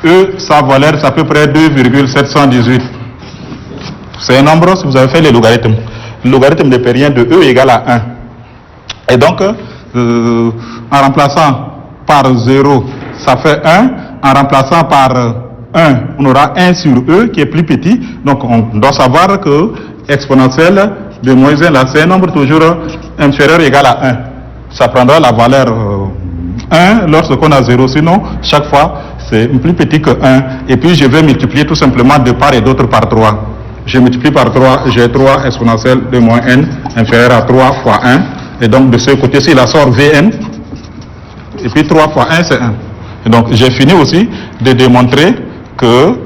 E, sa valeur, c'est à peu près 2,718. C'est un nombre, si vous avez fait les logarithmes. Le logarithme de périen de E égale à 1. Et donc, en remplaçant par 0, ça fait 1. En remplaçant par 1, on aura 1 sur E qui est plus petit. Donc, on doit savoir que exponentielle de moins 1, là, c'est un nombre toujours inférieur ou égal à 1. Ça prendra la valeur 1 lorsqu'on a 0. Sinon, chaque fois, c'est plus petit que 1. Et puis, je vais multiplier tout simplement de part et d'autre par 3. Je multiplie par 3, j'ai 3 exponentielle de moins n inférieur à 3 fois 1. Et donc, de ce côté-ci, il sort Vn. Et puis, 3 fois 1, c'est 1. Et donc, j'ai fini aussi de démontrer que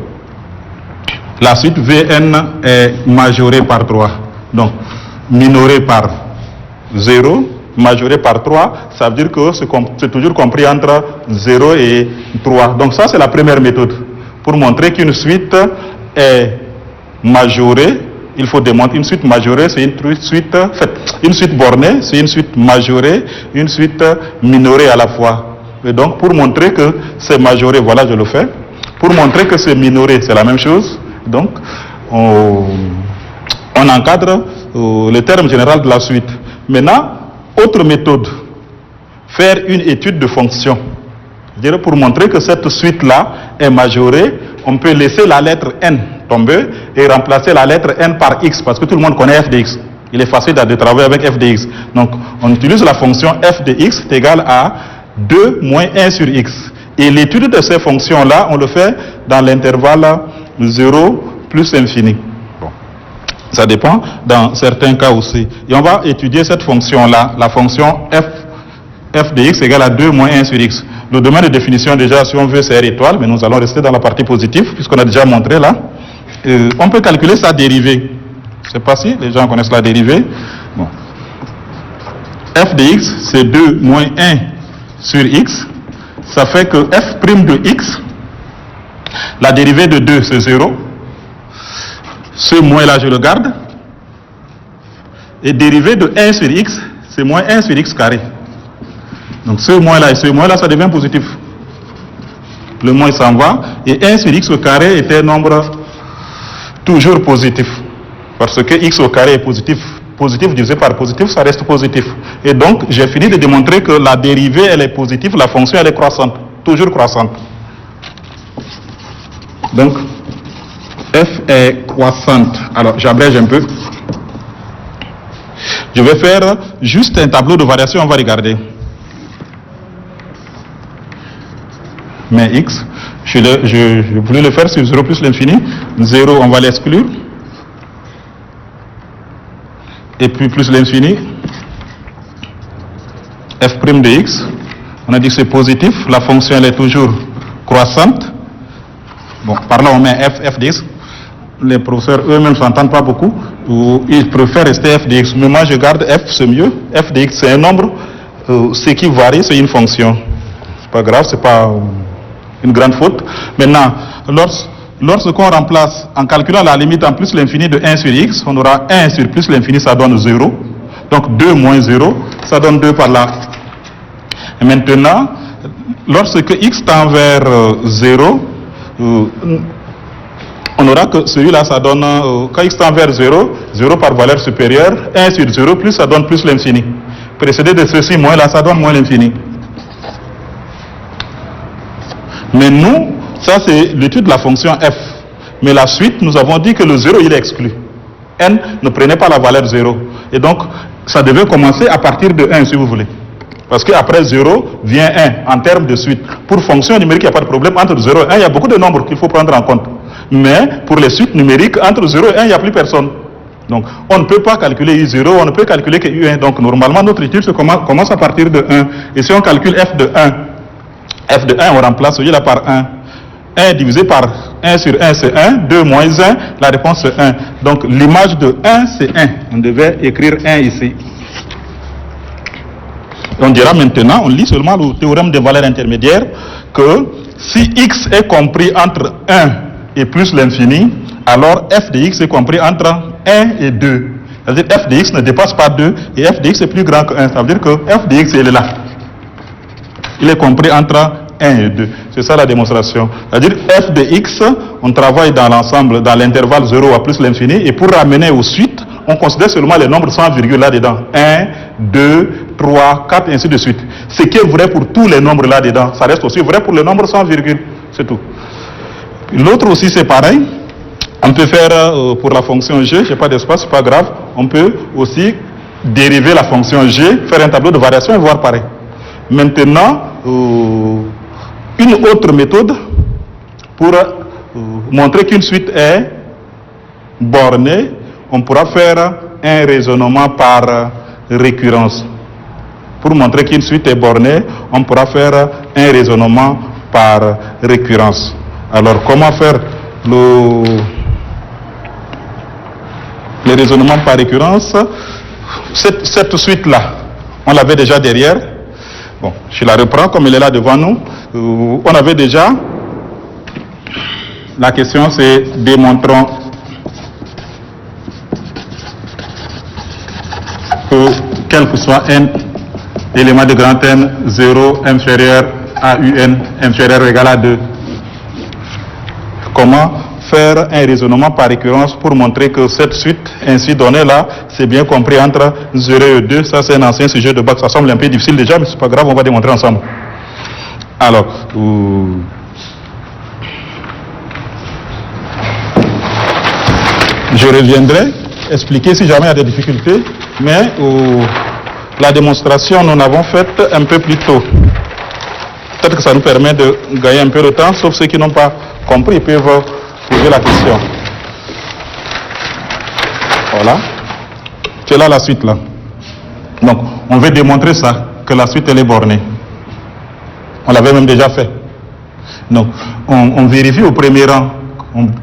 la suite Vn est majorée par 3. Donc, minoré par 0, majoré par 3, ça veut dire que c'est toujours compris entre 0 et 3. Donc ça, c'est la première méthode. Pour montrer qu'une suite est majorée, il faut démontrer une suite majorée, c'est une suite bornée, c'est une suite majorée, une suite minorée à la fois. Et donc, pour montrer que c'est majoré, voilà, je le fais. Pour montrer que c'est minoré, c'est la même chose. Donc, on encadre le terme général de la suite. Maintenant, autre méthode, faire une étude de fonction. Pour montrer que cette suite-là est majorée, on peut laisser la lettre n tomber et remplacer la lettre n par x, parce que tout le monde connaît f de x. Il est facile de travailler avec f de x. Donc, on utilise la fonction f de x est égale à 2 moins 1 sur x. Et l'étude de ces fonctions-là, on le fait dans l'intervalle 0 plus infini. Ça dépend dans certains cas aussi. Et on va étudier cette fonction-là, la fonction f de x égale à 2 moins 1 sur x. Le domaine de définition, déjà, si on veut, c'est R étoile, mais nous allons rester dans la partie positive, puisqu'on a déjà montré là. On peut calculer sa dérivée. Je ne sais pas si les gens connaissent la dérivée. Bon. F de x, c'est 2 moins 1 sur x. Ça fait que f' de x, la dérivée de 2, c'est 0. Ce moins-là, je le garde. Et dérivée de 1 sur x, c'est moins 1 sur x carré. Donc ce moins-là et ce moins-là, ça devient positif. Le moins s'en va. Et 1 sur x au carré est un nombre toujours positif. Parce que x au carré est positif. Positif divisé par positif, ça reste positif. Et donc, j'ai fini de démontrer que la dérivée, elle est positive, la fonction, elle est croissante. Toujours croissante. Donc, f est croissante. Alors, j'abrège un peu. Je vais faire juste un tableau de variation, on va regarder. Mais x, je voulais le faire sur 0 plus l'infini. 0, on va l'exclure. Et puis plus l'infini. F' de x, on a dit que c'est positif. La fonction, elle est toujours croissante. Bon, par là, on met f de x. Les professeurs eux-mêmes ne s'entendent pas beaucoup. Ou ils préfèrent rester f de x. Mais moi, je garde f, c'est mieux. F de x, c'est un nombre. Ce qui varie, c'est une fonction. C'est pas grave, c'est pas une grande faute. Maintenant, lorsqu'on remplace, en calculant la limite en plus l'infini de 1 sur x, on aura 1 sur plus l'infini, ça donne 0. Donc 2 moins 0, ça donne 2 par là. Et maintenant, lorsque x tend vers 0, on aura que celui-là, ça donne, quand x tend vers 0, 0 par valeur supérieure, 1 sur 0 plus, ça donne plus l'infini. Précédé de ceci, moins là, ça donne moins l'infini. Mais nous, ça c'est l'étude de la fonction f. Mais la suite, nous avons dit que le 0, il est exclu. N ne prenait pas la valeur 0. Et donc, ça devait commencer à partir de 1, si vous voulez. Parce qu'après 0 vient 1 en termes de suite. Pour fonction numérique, il n'y a pas de problème. Entre 0 et 1, il y a beaucoup de nombres qu'il faut prendre en compte. Mais pour les suites numériques, entre 0 et 1, il n'y a plus personne. Donc, on ne peut pas calculer U0, on ne peut calculer que U1. Donc, normalement, notre étude commence à partir de 1. Et si on calcule F de 1, on remplace celui-là par 1. 1 divisé par 1 sur 1, c'est 1. 2 moins 1, la réponse c'est 1. Donc, l'image de 1, c'est 1. On devait écrire 1 ici. On dira maintenant, on lit seulement le théorème des valeurs intermédiaires, que si x est compris entre 1 et plus l'infini, alors f de x est compris entre 1 et 2. C'est-à-dire f de x ne dépasse pas 2 et f de x est plus grand que 1. Ça veut dire que f de x, il est là. Il est compris entre 1 et 2. C'est ça la démonstration. C'est-à-dire f de x, on travaille dans l'ensemble, dans l'intervalle 0 à plus l'infini, et pour ramener aux suites, on considère seulement les nombres sans virgule là-dedans. 1, 2, 3, 4, et ainsi de suite. Ce qui est vrai pour tous les nombres là-dedans, ça reste aussi vrai pour les nombres sans virgule. C'est tout. L'autre aussi, c'est pareil. On peut faire pour la fonction g, je n'ai pas d'espace, c'est pas grave. On peut aussi dériver la fonction g, faire un tableau de variation et voir pareil. Maintenant, une autre méthode pour montrer qu'une suite est bornée, on pourra faire un raisonnement par récurrence. Pour montrer qu'une suite est bornée, on pourra faire un raisonnement par récurrence. Alors, comment faire le raisonnement par récurrence? Cette suite-là, on l'avait déjà derrière. Bon, je la reprends comme elle est là devant nous. On avait déjà, la question c'est démontrons que quel que soit n élément de grand N, 0 inférieur à un inférieur ou égal à 2. Comment faire un raisonnement par récurrence pour montrer que cette suite ainsi donnée là, c'est bien compris entre 0 et 2. Ça c'est un ancien sujet de bac, ça semble un peu difficile déjà, mais c'est pas grave, on va démontrer ensemble. Alors, je reviendrai expliquer si jamais il y a des difficultés, mais la démonstration nous l'avons faite un peu plus tôt. Peut-être que ça nous permet de gagner un peu de temps, sauf ceux qui n'ont pas compris, ils peuvent poser la question. Voilà. C'est là la suite là. Donc, on veut démontrer ça, que la suite elle est bornée. On l'avait même déjà fait. Donc, on vérifie au premier rang.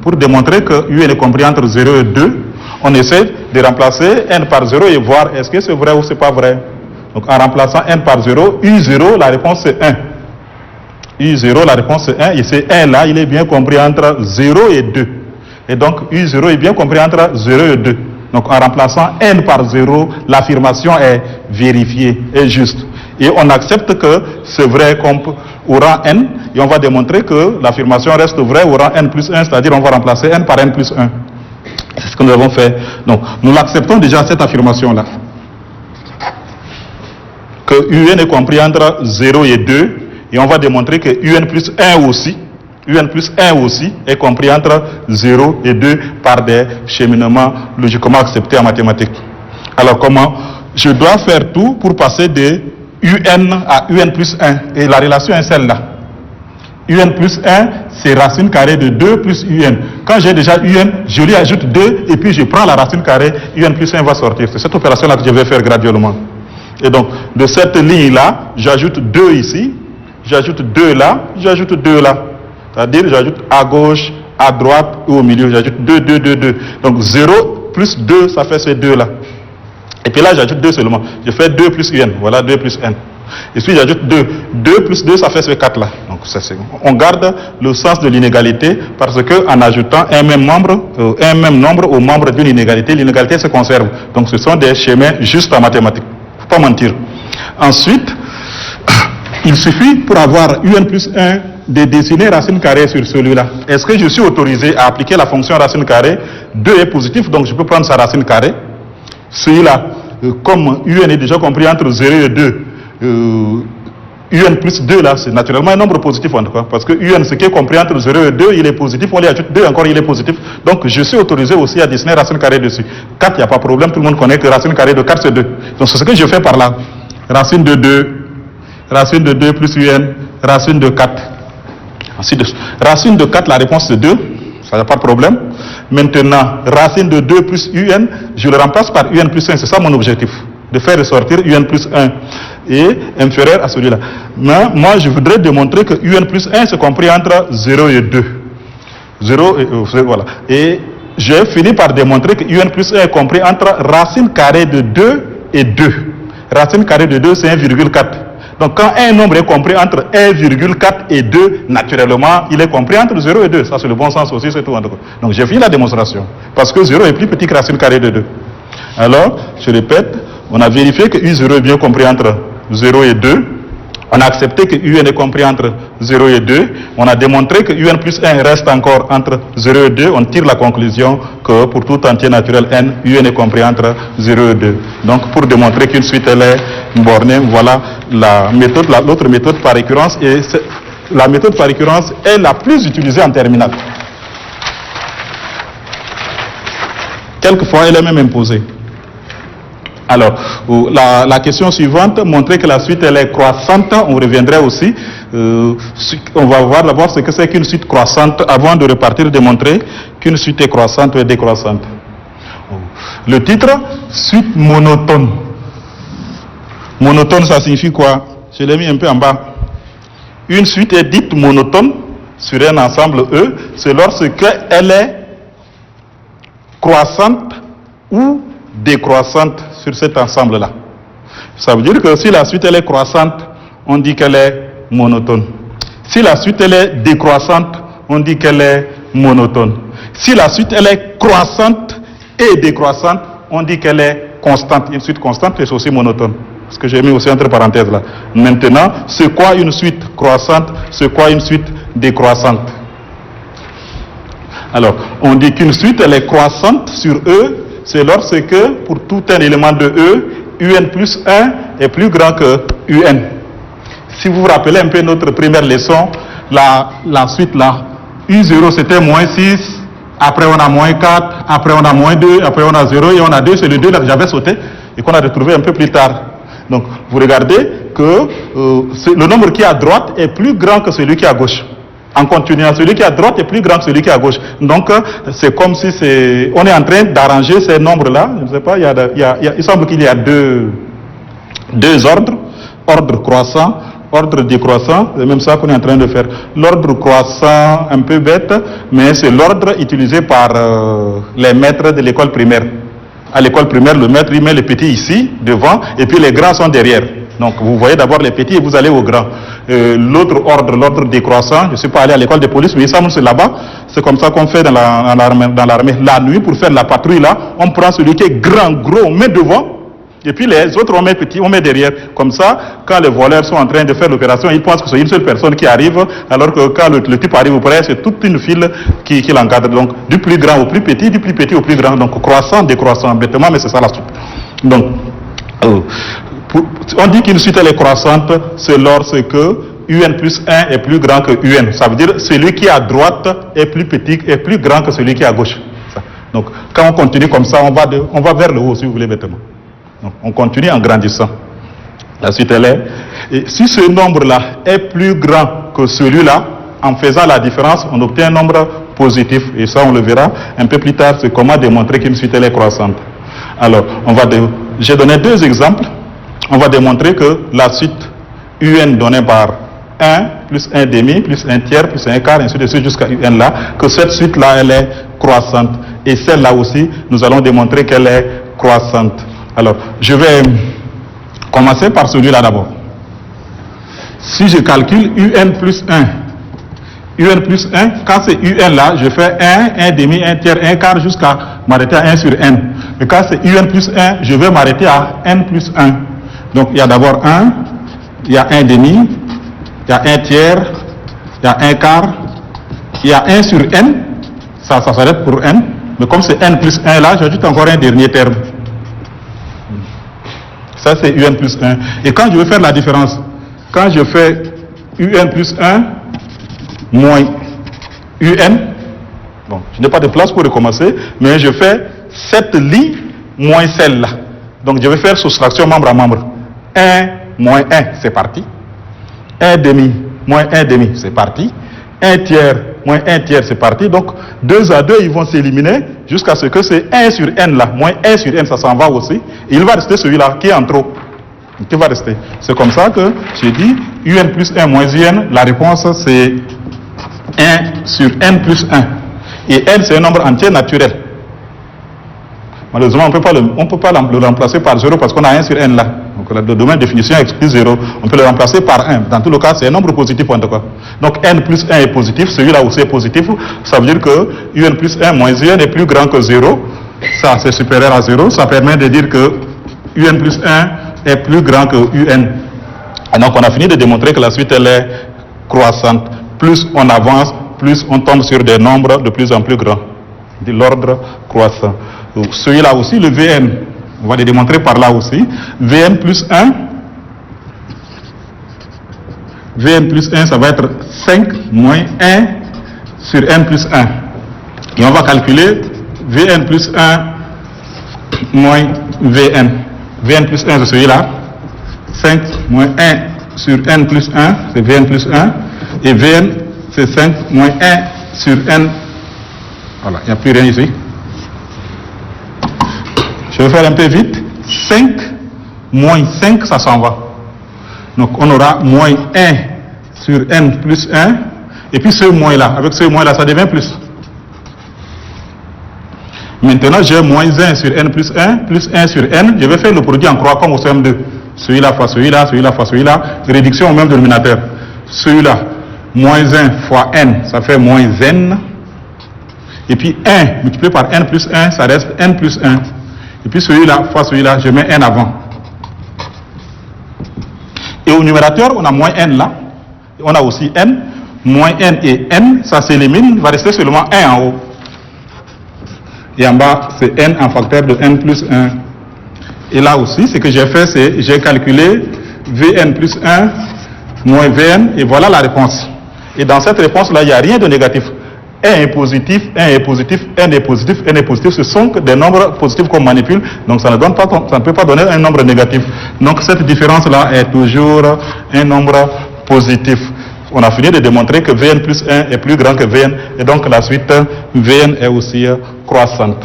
Pour démontrer que UN est compris entre 0 et 2, on essaie de remplacer n par 0 et voir est-ce que c'est vrai ou c'est pas vrai. Donc, en remplaçant n par 0, U0, la réponse c'est 1. U0, la réponse c'est 1, et c'est 1 là, il est bien compris entre 0 et 2. Et donc, U0 est bien compris entre 0 et 2. Donc, en remplaçant n par 0, l'affirmation est vérifiée, est juste. Et on accepte que c'est vrai au rang n, et on va démontrer que l'affirmation reste vraie au rang n plus 1, c'est-à-dire on va remplacer n par n plus 1. C'est ce que nous avons fait. Donc, nous l'acceptons déjà, cette affirmation-là. Que UN est compris entre 0 et 2, et on va démontrer que UN plus 1 aussi, UN plus 1 aussi est compris entre 0 et 2 par des cheminements logiquement acceptés en mathématiques. Alors, comment? Je dois faire tout pour passer de UN à UN plus 1, et la relation est celle-là. UN plus 1, c'est racine carrée de 2 plus UN. Quand j'ai déjà UN, je lui ajoute 2 et puis je prends la racine carrée, UN plus 1 va sortir. C'est cette opération-là que je vais faire graduellement. Et donc, de cette ligne-là, j'ajoute 2 ici, j'ajoute 2 là, j'ajoute 2 là. C'est-à-dire, j'ajoute à gauche, à droite ou au milieu, j'ajoute 2, 2, 2, 2. Donc, 0 plus 2, ça fait ces 2-là. Et puis là, j'ajoute 2 seulement. Je fais 2 plus UN, voilà 2 plus N. Et puis j'ajoute 2. 2 plus 2, ça fait ce 4 là. Donc on garde le sens de l'inégalité parce qu'en ajoutant un même nombre aux membres d'une inégalité, l'inégalité se conserve. Donc ce sont des schémas justes en mathématiques. Il ne faut pas mentir. Ensuite, il suffit pour avoir UN plus 1 de dessiner racine carrée sur celui-là. Est-ce que je suis autorisé à appliquer la fonction racine carrée? 2 est positif, donc je peux prendre sa racine carrée. Celui-là, comme UN est déjà compris entre 0 et 2, UN plus 2 là, c'est naturellement un nombre positif en tout cas, parce que UN, ce qui est compris entre 0 et 2, il est positif, on lui ajoute 2 encore, il est positif. Donc je suis autorisé aussi à dessiner racine carrée dessus. 4, il n'y a pas de problème, tout le monde connaît que racine carrée de 4 c'est 2. Donc c'est ce que je fais par là. Racine de 2 plus UN, racine de 4. Ainsi de suite. Racine de 4, la réponse c'est 2, ça n'a pas de problème. Maintenant, racine de 2 plus UN, je le remplace par UN plus 1, c'est ça mon objectif. De faire ressortir UN plus 1 et inférieur à celui-là. Mais moi, je voudrais démontrer que UN plus 1, c'est compris entre 0 et 2. 0 et voilà. Et j'ai fini par démontrer que UN plus 1 est compris entre racine carrée de 2 et 2. Racine carrée de 2, c'est 1,4. Donc, quand un nombre est compris entre 1,4 et 2, naturellement, il est compris entre 0 et 2. Ça, c'est le bon sens aussi, c'est tout. Donc, j'ai fini la démonstration. Parce que 0 est plus petit que racine carrée de 2. Alors, je répète, on a vérifié que U0 est bien compris entre 0 et 2. On a accepté que UN est compris entre 0 et 2. On a démontré que UN plus 1 reste encore entre 0 et 2. On tire la conclusion que pour tout entier naturel N, UN est compris entre 0 et 2. Donc, pour démontrer qu'une suite elle est bornée, voilà la méthode, l'autre méthode par récurrence. Et la méthode par récurrence est la plus utilisée en terminale. Quelquefois, elle est même imposée. Alors, la question suivante, montrer que la suite elle est croissante, on reviendrait aussi. On va voir d'abord ce que c'est qu'une suite croissante avant de repartir démontrer qu'une suite est croissante ou est décroissante. Le titre, suite monotone. Monotone, ça signifie quoi? Je l'ai mis un peu en bas. Une suite est dite monotone sur un ensemble E, c'est lorsqu'elle est croissante ou décroissante sur cet ensemble-là. Ça veut dire que si la suite elle est croissante, on dit qu'elle est monotone. Si la suite elle est décroissante, on dit qu'elle est monotone. Si la suite elle est croissante et décroissante, on dit qu'elle est constante. Une suite constante est aussi monotone. Ce que j'ai mis aussi entre parenthèses là. Maintenant, c'est quoi une suite croissante? C'est quoi une suite décroissante? Alors, on dit qu'une suite elle est croissante sur E, c'est lorsque, pour tout un élément de E, UN plus 1 est plus grand que UN. Si vous vous rappelez un peu notre première leçon, la suite là, U0 c'était moins 6, après on a moins 4, après on a moins 2, après on a 0 et on a 2, c'est le 2 là que j'avais sauté et qu'on a retrouvé un peu plus tard. Donc, vous regardez que le nombre qui est à droite est plus grand que celui qui est à gauche. En continuant, celui qui est à droite est plus grand que celui qui est à gauche. Donc, c'est comme si on est en train d'arranger ces nombres-là. Je ne sais pas, il semble qu'il y a deux ordres. Ordre croissant, ordre décroissant. C'est même ça qu'on est en train de faire. L'ordre croissant, un peu bête, mais c'est l'ordre utilisé par les maîtres de l'école primaire. À l'école primaire, le maître, il met les petits ici, devant, et puis les grands sont derrière. Donc, vous voyez d'abord les petits et vous allez aux grands. L'autre ordre, l'ordre décroissant, je ne suis pas allé à l'école de police, mais il semble que c'est là-bas. C'est comme ça qu'on fait dans l'armée. La nuit, pour faire la patrouille là, on prend celui qui est grand, gros, on met devant, et puis les autres, on met petit, on met derrière. Comme ça, quand les voleurs sont en train de faire l'opération, ils pensent que c'est une seule personne qui arrive, alors que quand le type arrive auprès, c'est toute une file qui l'encadre. Donc, du plus grand au plus petit, du plus petit au plus grand. Donc, croissant, décroissant, bêtement, mais c'est ça la suite. Donc, on dit qu'une suite elle est croissante, c'est lorsque UN plus 1 est plus grand que UN. Ça veut dire que celui qui est à droite est plus petit, est plus grand que celui qui est à gauche. Donc, quand on continue comme ça, on va vers le haut, si vous voulez, bêtement. Donc, on continue en grandissant. La suite elle est. Et si ce nombre-là est plus grand que celui-là, en faisant la différence, on obtient un nombre positif. Et ça, on le verra un peu plus tard, c'est comment démontrer qu'une suite elle est croissante. Alors, j'ai donné deux exemples. On va démontrer que la suite UN donnée par 1 plus 1 demi plus 1 tiers plus 1 quart, ainsi de suite jusqu'à UN là, que cette suite-là, elle est croissante. Et celle-là aussi, nous allons démontrer qu'elle est croissante. Alors, je vais commencer par celui-là d'abord. Si je calcule UN plus 1, quand c'est UN là, je fais 1 demi, 1 tiers, 1 quart jusqu'à m'arrêter à 1 sur N. Mais quand c'est UN plus 1, je vais m'arrêter à N plus 1. Donc, il y a d'abord 1, il y a 1 demi, il y a 1 tiers, il y a 1 quart, il y a 1 sur N, ça s'arrête pour N, mais comme c'est N plus 1 là, j'ajoute encore un dernier terme. Ça, c'est UN plus 1. Et quand je veux faire la différence, quand je fais UN plus 1 moins UN, bon, je n'ai pas de place pour recommencer, mais je fais cette ligne moins celle-là. Donc je vais faire soustraction membre à membre. 1 moins 1, c'est parti. 1 demi moins 1 demi, c'est parti. 1 tiers moins 1 tiers, c'est parti. Donc 2 à 2, ils vont s'éliminer jusqu'à ce que c'est 1 sur n là, moins 1 sur n, ça s'en va aussi. Et il va rester celui-là qui est en trop. Qui va rester. C'est comme ça que j'ai dit UN plus 1 moins UN, la réponse c'est 1 sur n plus 1. Et n c'est un nombre entier naturel. Malheureusement, on ne peut pas le remplacer par 0 parce qu'on a 1 sur n là. Donc le domaine de définition exclut 0. On peut le remplacer par 1. Dans tout le cas, c'est un nombre positif en tout cas. Donc n plus 1 est positif, celui-là aussi est positif. Ça veut dire que UN plus 1 moins UN est plus grand que 0. Ça, c'est supérieur à 0. Ça permet de dire que UN plus 1 est plus grand que UN. Et donc on a fini de démontrer que la suite elle est croissante. Plus on avance, plus on tombe sur des nombres de plus en plus grands. De l'ordre croissant. Celui-là aussi, le Vn, on va le démontrer par là aussi. Vn plus 1, Vn plus 1, ça va être 5 moins 1 sur n plus 1. Et on va calculer Vn plus 1 moins Vn. Vn plus 1, c'est celui-là. 5 moins 1 sur n plus 1, c'est Vn plus 1. Et Vn, c'est 5 moins 1 sur n. Voilà, il n'y a plus rien ici. Je vais faire un peu vite. 5 moins 5, ça s'en va. Donc on aura moins 1 sur n plus 1. Et puis ce moins-là, avec ce moins-là, ça devient plus. Maintenant, j'ai moins 1 sur n plus 1, plus 1 sur n. Je vais faire le produit en croix comme au CM2. Celui-là fois celui-là, celui-là fois celui-là. Réduction au même dénominateur. Celui-là, moins 1 fois n, ça fait moins n. Et puis 1 multiplié par n plus 1, ça reste n plus 1. Et puis celui-là fois celui-là, je mets n avant. Et au numérateur, on a moins n là. On a aussi n. Moins n et n, ça s'élimine. Il va rester seulement 1 en haut. Et en bas, c'est n en facteur de n plus 1. Et là aussi, ce que j'ai fait, c'est j'ai calculé Vn plus 1 moins Vn. Et voilà la réponse. Et dans cette réponse-là, il n'y a rien de négatif. 1 est positif, 1 est positif, n est positif, n est positif. Ce sont des nombres positifs qu'on manipule. Donc ça ne peut pas donner un nombre négatif. Donc cette différence-là est toujours un nombre positif. On a fini de démontrer que Vn plus 1 est plus grand que Vn. Et donc la suite, Vn est aussi croissante.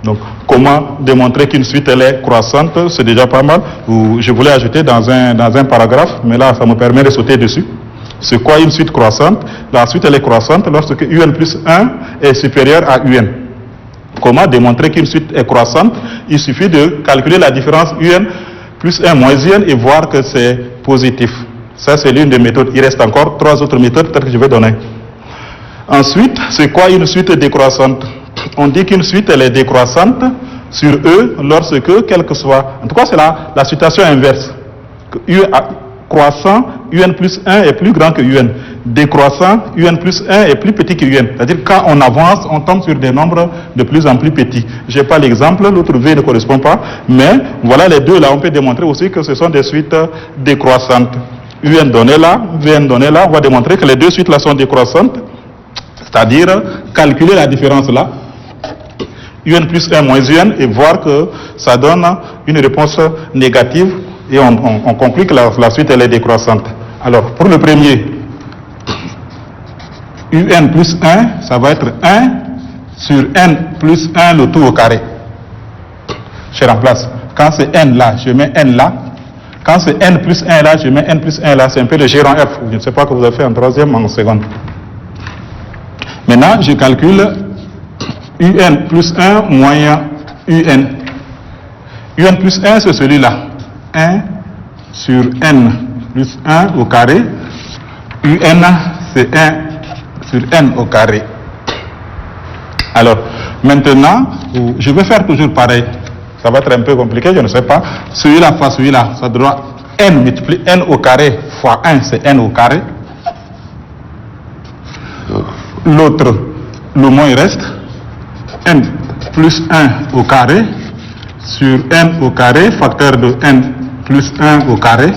Donc comment démontrer qu'une suite elle est croissante, c'est déjà pas mal. Je voulais ajouter dans un paragraphe, mais là ça me permet de sauter dessus. C'est quoi une suite croissante? La suite elle est croissante lorsque UN plus 1 est supérieur à UN. Comment démontrer qu'une suite est croissante? Il suffit de calculer la différence UN plus 1 moins UN et voir que c'est positif. Ça c'est l'une des méthodes. Il reste encore 3 autres méthodes peut-être que je vais donner. Ensuite, c'est quoi une suite décroissante? On dit qu'une suite elle est décroissante sur E lorsque, quel que soit, en tout cas c'est la situation inverse. Croissant, UN plus 1 est plus grand que UN. Décroissant, UN plus 1 est plus petit que UN. C'est-à-dire quand on avance, on tombe sur des nombres de plus en plus petits. Je n'ai pas l'exemple, l'autre V ne correspond pas, mais voilà les deux là, on peut démontrer aussi que ce sont des suites décroissantes. UN donné là, VN donné là, on va démontrer que les deux suites là sont décroissantes, c'est-à-dire calculer la différence là, UN plus 1 moins UN, et voir que ça donne une réponse négative. Et on conclut que la suite elle est décroissante. Alors, pour le premier, UN plus 1, ça va être 1 sur n plus 1 le tout au carré. Je remplace. Quand c'est n là, je mets n là. Quand c'est n plus 1 là, je mets n plus 1 là. C'est un peu le gérant F. Je ne sais pas que vous avez fait en troisième, en seconde. Maintenant, je calcule UN plus 1 moins UN. UN plus 1, c'est celui-là. 1 sur n plus 1 au carré. UN, c'est 1 sur n au carré. Alors, maintenant, je vais faire toujours pareil. Ça va être un peu compliqué, je ne sais pas. Celui-là fois celui-là, ça doit n multiplié n au carré fois 1, c'est n au carré. L'autre, le moins il reste. N plus 1 au carré sur n au carré, facteur de n plus 1 au carré.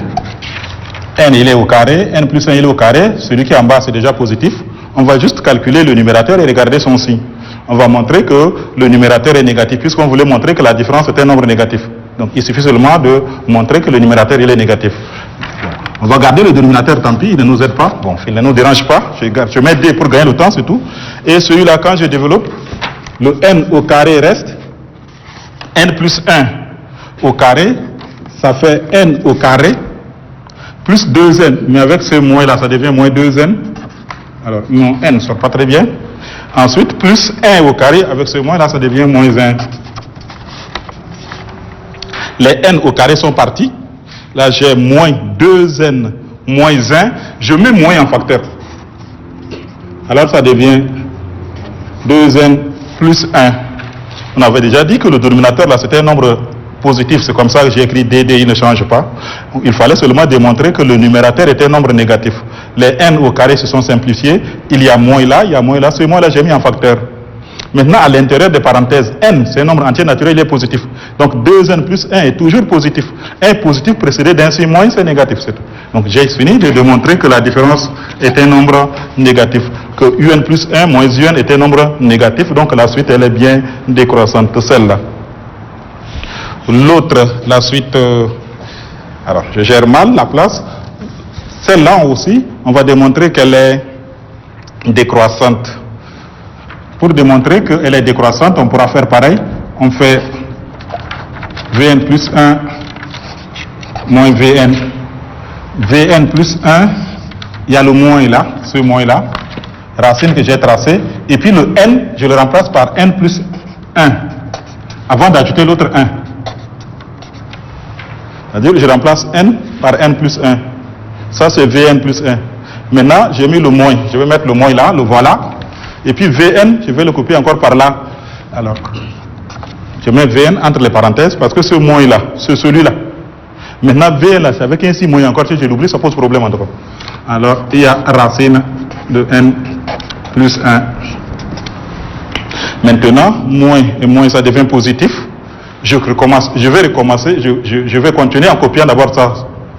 n il est au carré, n plus 1 il est au carré, celui qui est en bas c'est déjà positif. On va juste calculer le numérateur et regarder son signe. On va montrer que le numérateur est négatif puisqu'on voulait montrer que la différence est un nombre négatif. Donc il suffit seulement de montrer que le numérateur il est négatif. On va garder le dénominateur, tant pis, il ne nous aide pas. Bon, il ne nous dérange pas. Je mets D pour gagner le temps, c'est tout. Et celui-là, quand je développe, le n au carré reste n plus 1 au carré, ça fait n au carré plus 2n. Mais avec ce moins-là, ça devient moins 2n. Alors, mon n ne sort pas très bien. Ensuite, plus 1 au carré, avec ce moins-là, ça devient moins 1. Les n au carré sont partis. Là, j'ai moins 2n moins 1. Je mets moins en facteur. Alors, ça devient 2n plus 1. On avait déjà dit que le dénominateur, là, c'était un nombre positif. C'est comme ça que j'ai écrit DD, il ne change pas. Il fallait seulement démontrer que le numérateur était un nombre négatif. Les n au carré se sont simplifiés. Il y a moins là, il y a moins là. Ce moins là, j'ai mis en facteur. Maintenant, à l'intérieur des parenthèses, n, c'est un nombre entier naturel, il est positif. Donc, 2n plus 1 est toujours positif. 1 positif précédé d'un signe moins, c'est négatif, c'est tout. Donc, j'ai fini de démontrer que la différence est un nombre négatif. Que un plus 1 moins un est un nombre négatif. Donc, la suite, elle est bien décroissante, celle-là. L'autre, la suite, alors, je gère mal la place. Celle-là aussi, on va démontrer qu'elle est décroissante. Pour démontrer qu'elle est décroissante, on pourra faire pareil. On fait Vn plus 1 moins Vn. Vn plus 1, il y a le moins là, ce moins là, racine que j'ai tracée. Et puis le n, je le remplace par n plus 1, avant d'ajouter l'autre 1. C'est-à-dire que je remplace n par n plus 1. Ça c'est Vn plus 1. Maintenant, j'ai mis le moins. Je vais mettre le moins là, le voilà. Et puis Vn, je vais le copier encore par là. Alors, je mets Vn entre les parenthèses parce que ce moins là, c'est celui-là. Maintenant, Vn là, c'est avec un signe moins encore. Si je l'oublie, ça pose problème en tout cas. Alors, il y a racine de n plus 1. Maintenant, moins et moins, ça devient positif. Je vais recommencer, je vais continuer en copiant d'abord ça.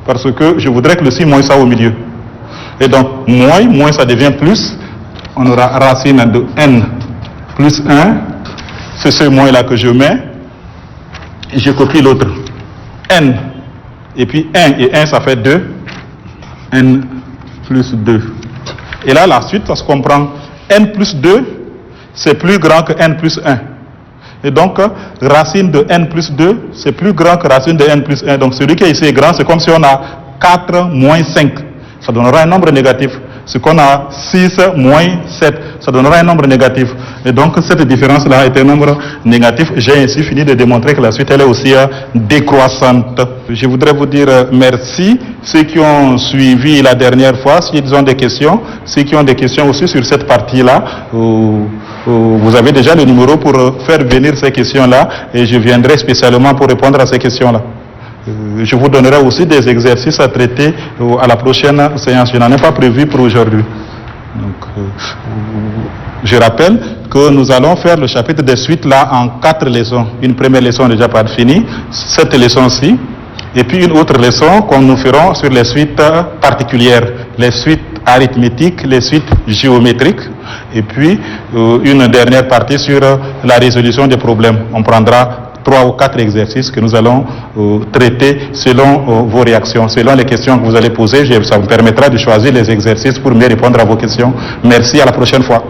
Parce que je voudrais que le signe moins ça au milieu. Et donc, moins, ça devient plus. On aura racine de n plus 1. C'est ce moins là que je mets. Et je copie l'autre. N. Et puis 1 et 1, ça fait 2. N plus 2. Et là, la suite, ça se comprend. N plus 2, c'est plus grand que n plus 1. Et donc, racine de n plus 2, c'est plus grand que racine de n plus 1. Donc, celui qui est ici est grand, c'est comme si on a 4 moins 5. Ça donnera un nombre négatif. Ce qu'on a 6 moins 7, ça donnera un nombre négatif. Et donc, cette différence-là est un nombre négatif. J'ai ainsi fini de démontrer que la suite, elle est aussi décroissante. Je voudrais vous dire merci. Ceux qui ont suivi la dernière fois, s'ils ont des questions, ceux qui ont des questions aussi sur cette partie-là, vous avez déjà le numéro pour faire venir ces questions-là et je viendrai spécialement pour répondre à ces questions-là. Je vous donnerai aussi des exercices à traiter à la prochaine séance. Je n'en ai pas prévu pour aujourd'hui. Donc, je rappelle que nous allons faire le chapitre des suites là en 4 leçons. Une première leçon déjà pas finie, cette leçon-ci, et puis une autre leçon qu'on nous ferons sur les suites particulières, les suites arithmétiques, les suites géométriques, et puis une dernière partie sur la résolution des problèmes. On prendra 3 ou 4 exercices que nous allons traiter selon vos réactions, selon les questions que vous allez poser. Ça vous permettra de choisir les exercices pour mieux répondre à vos questions. Merci, à la prochaine fois.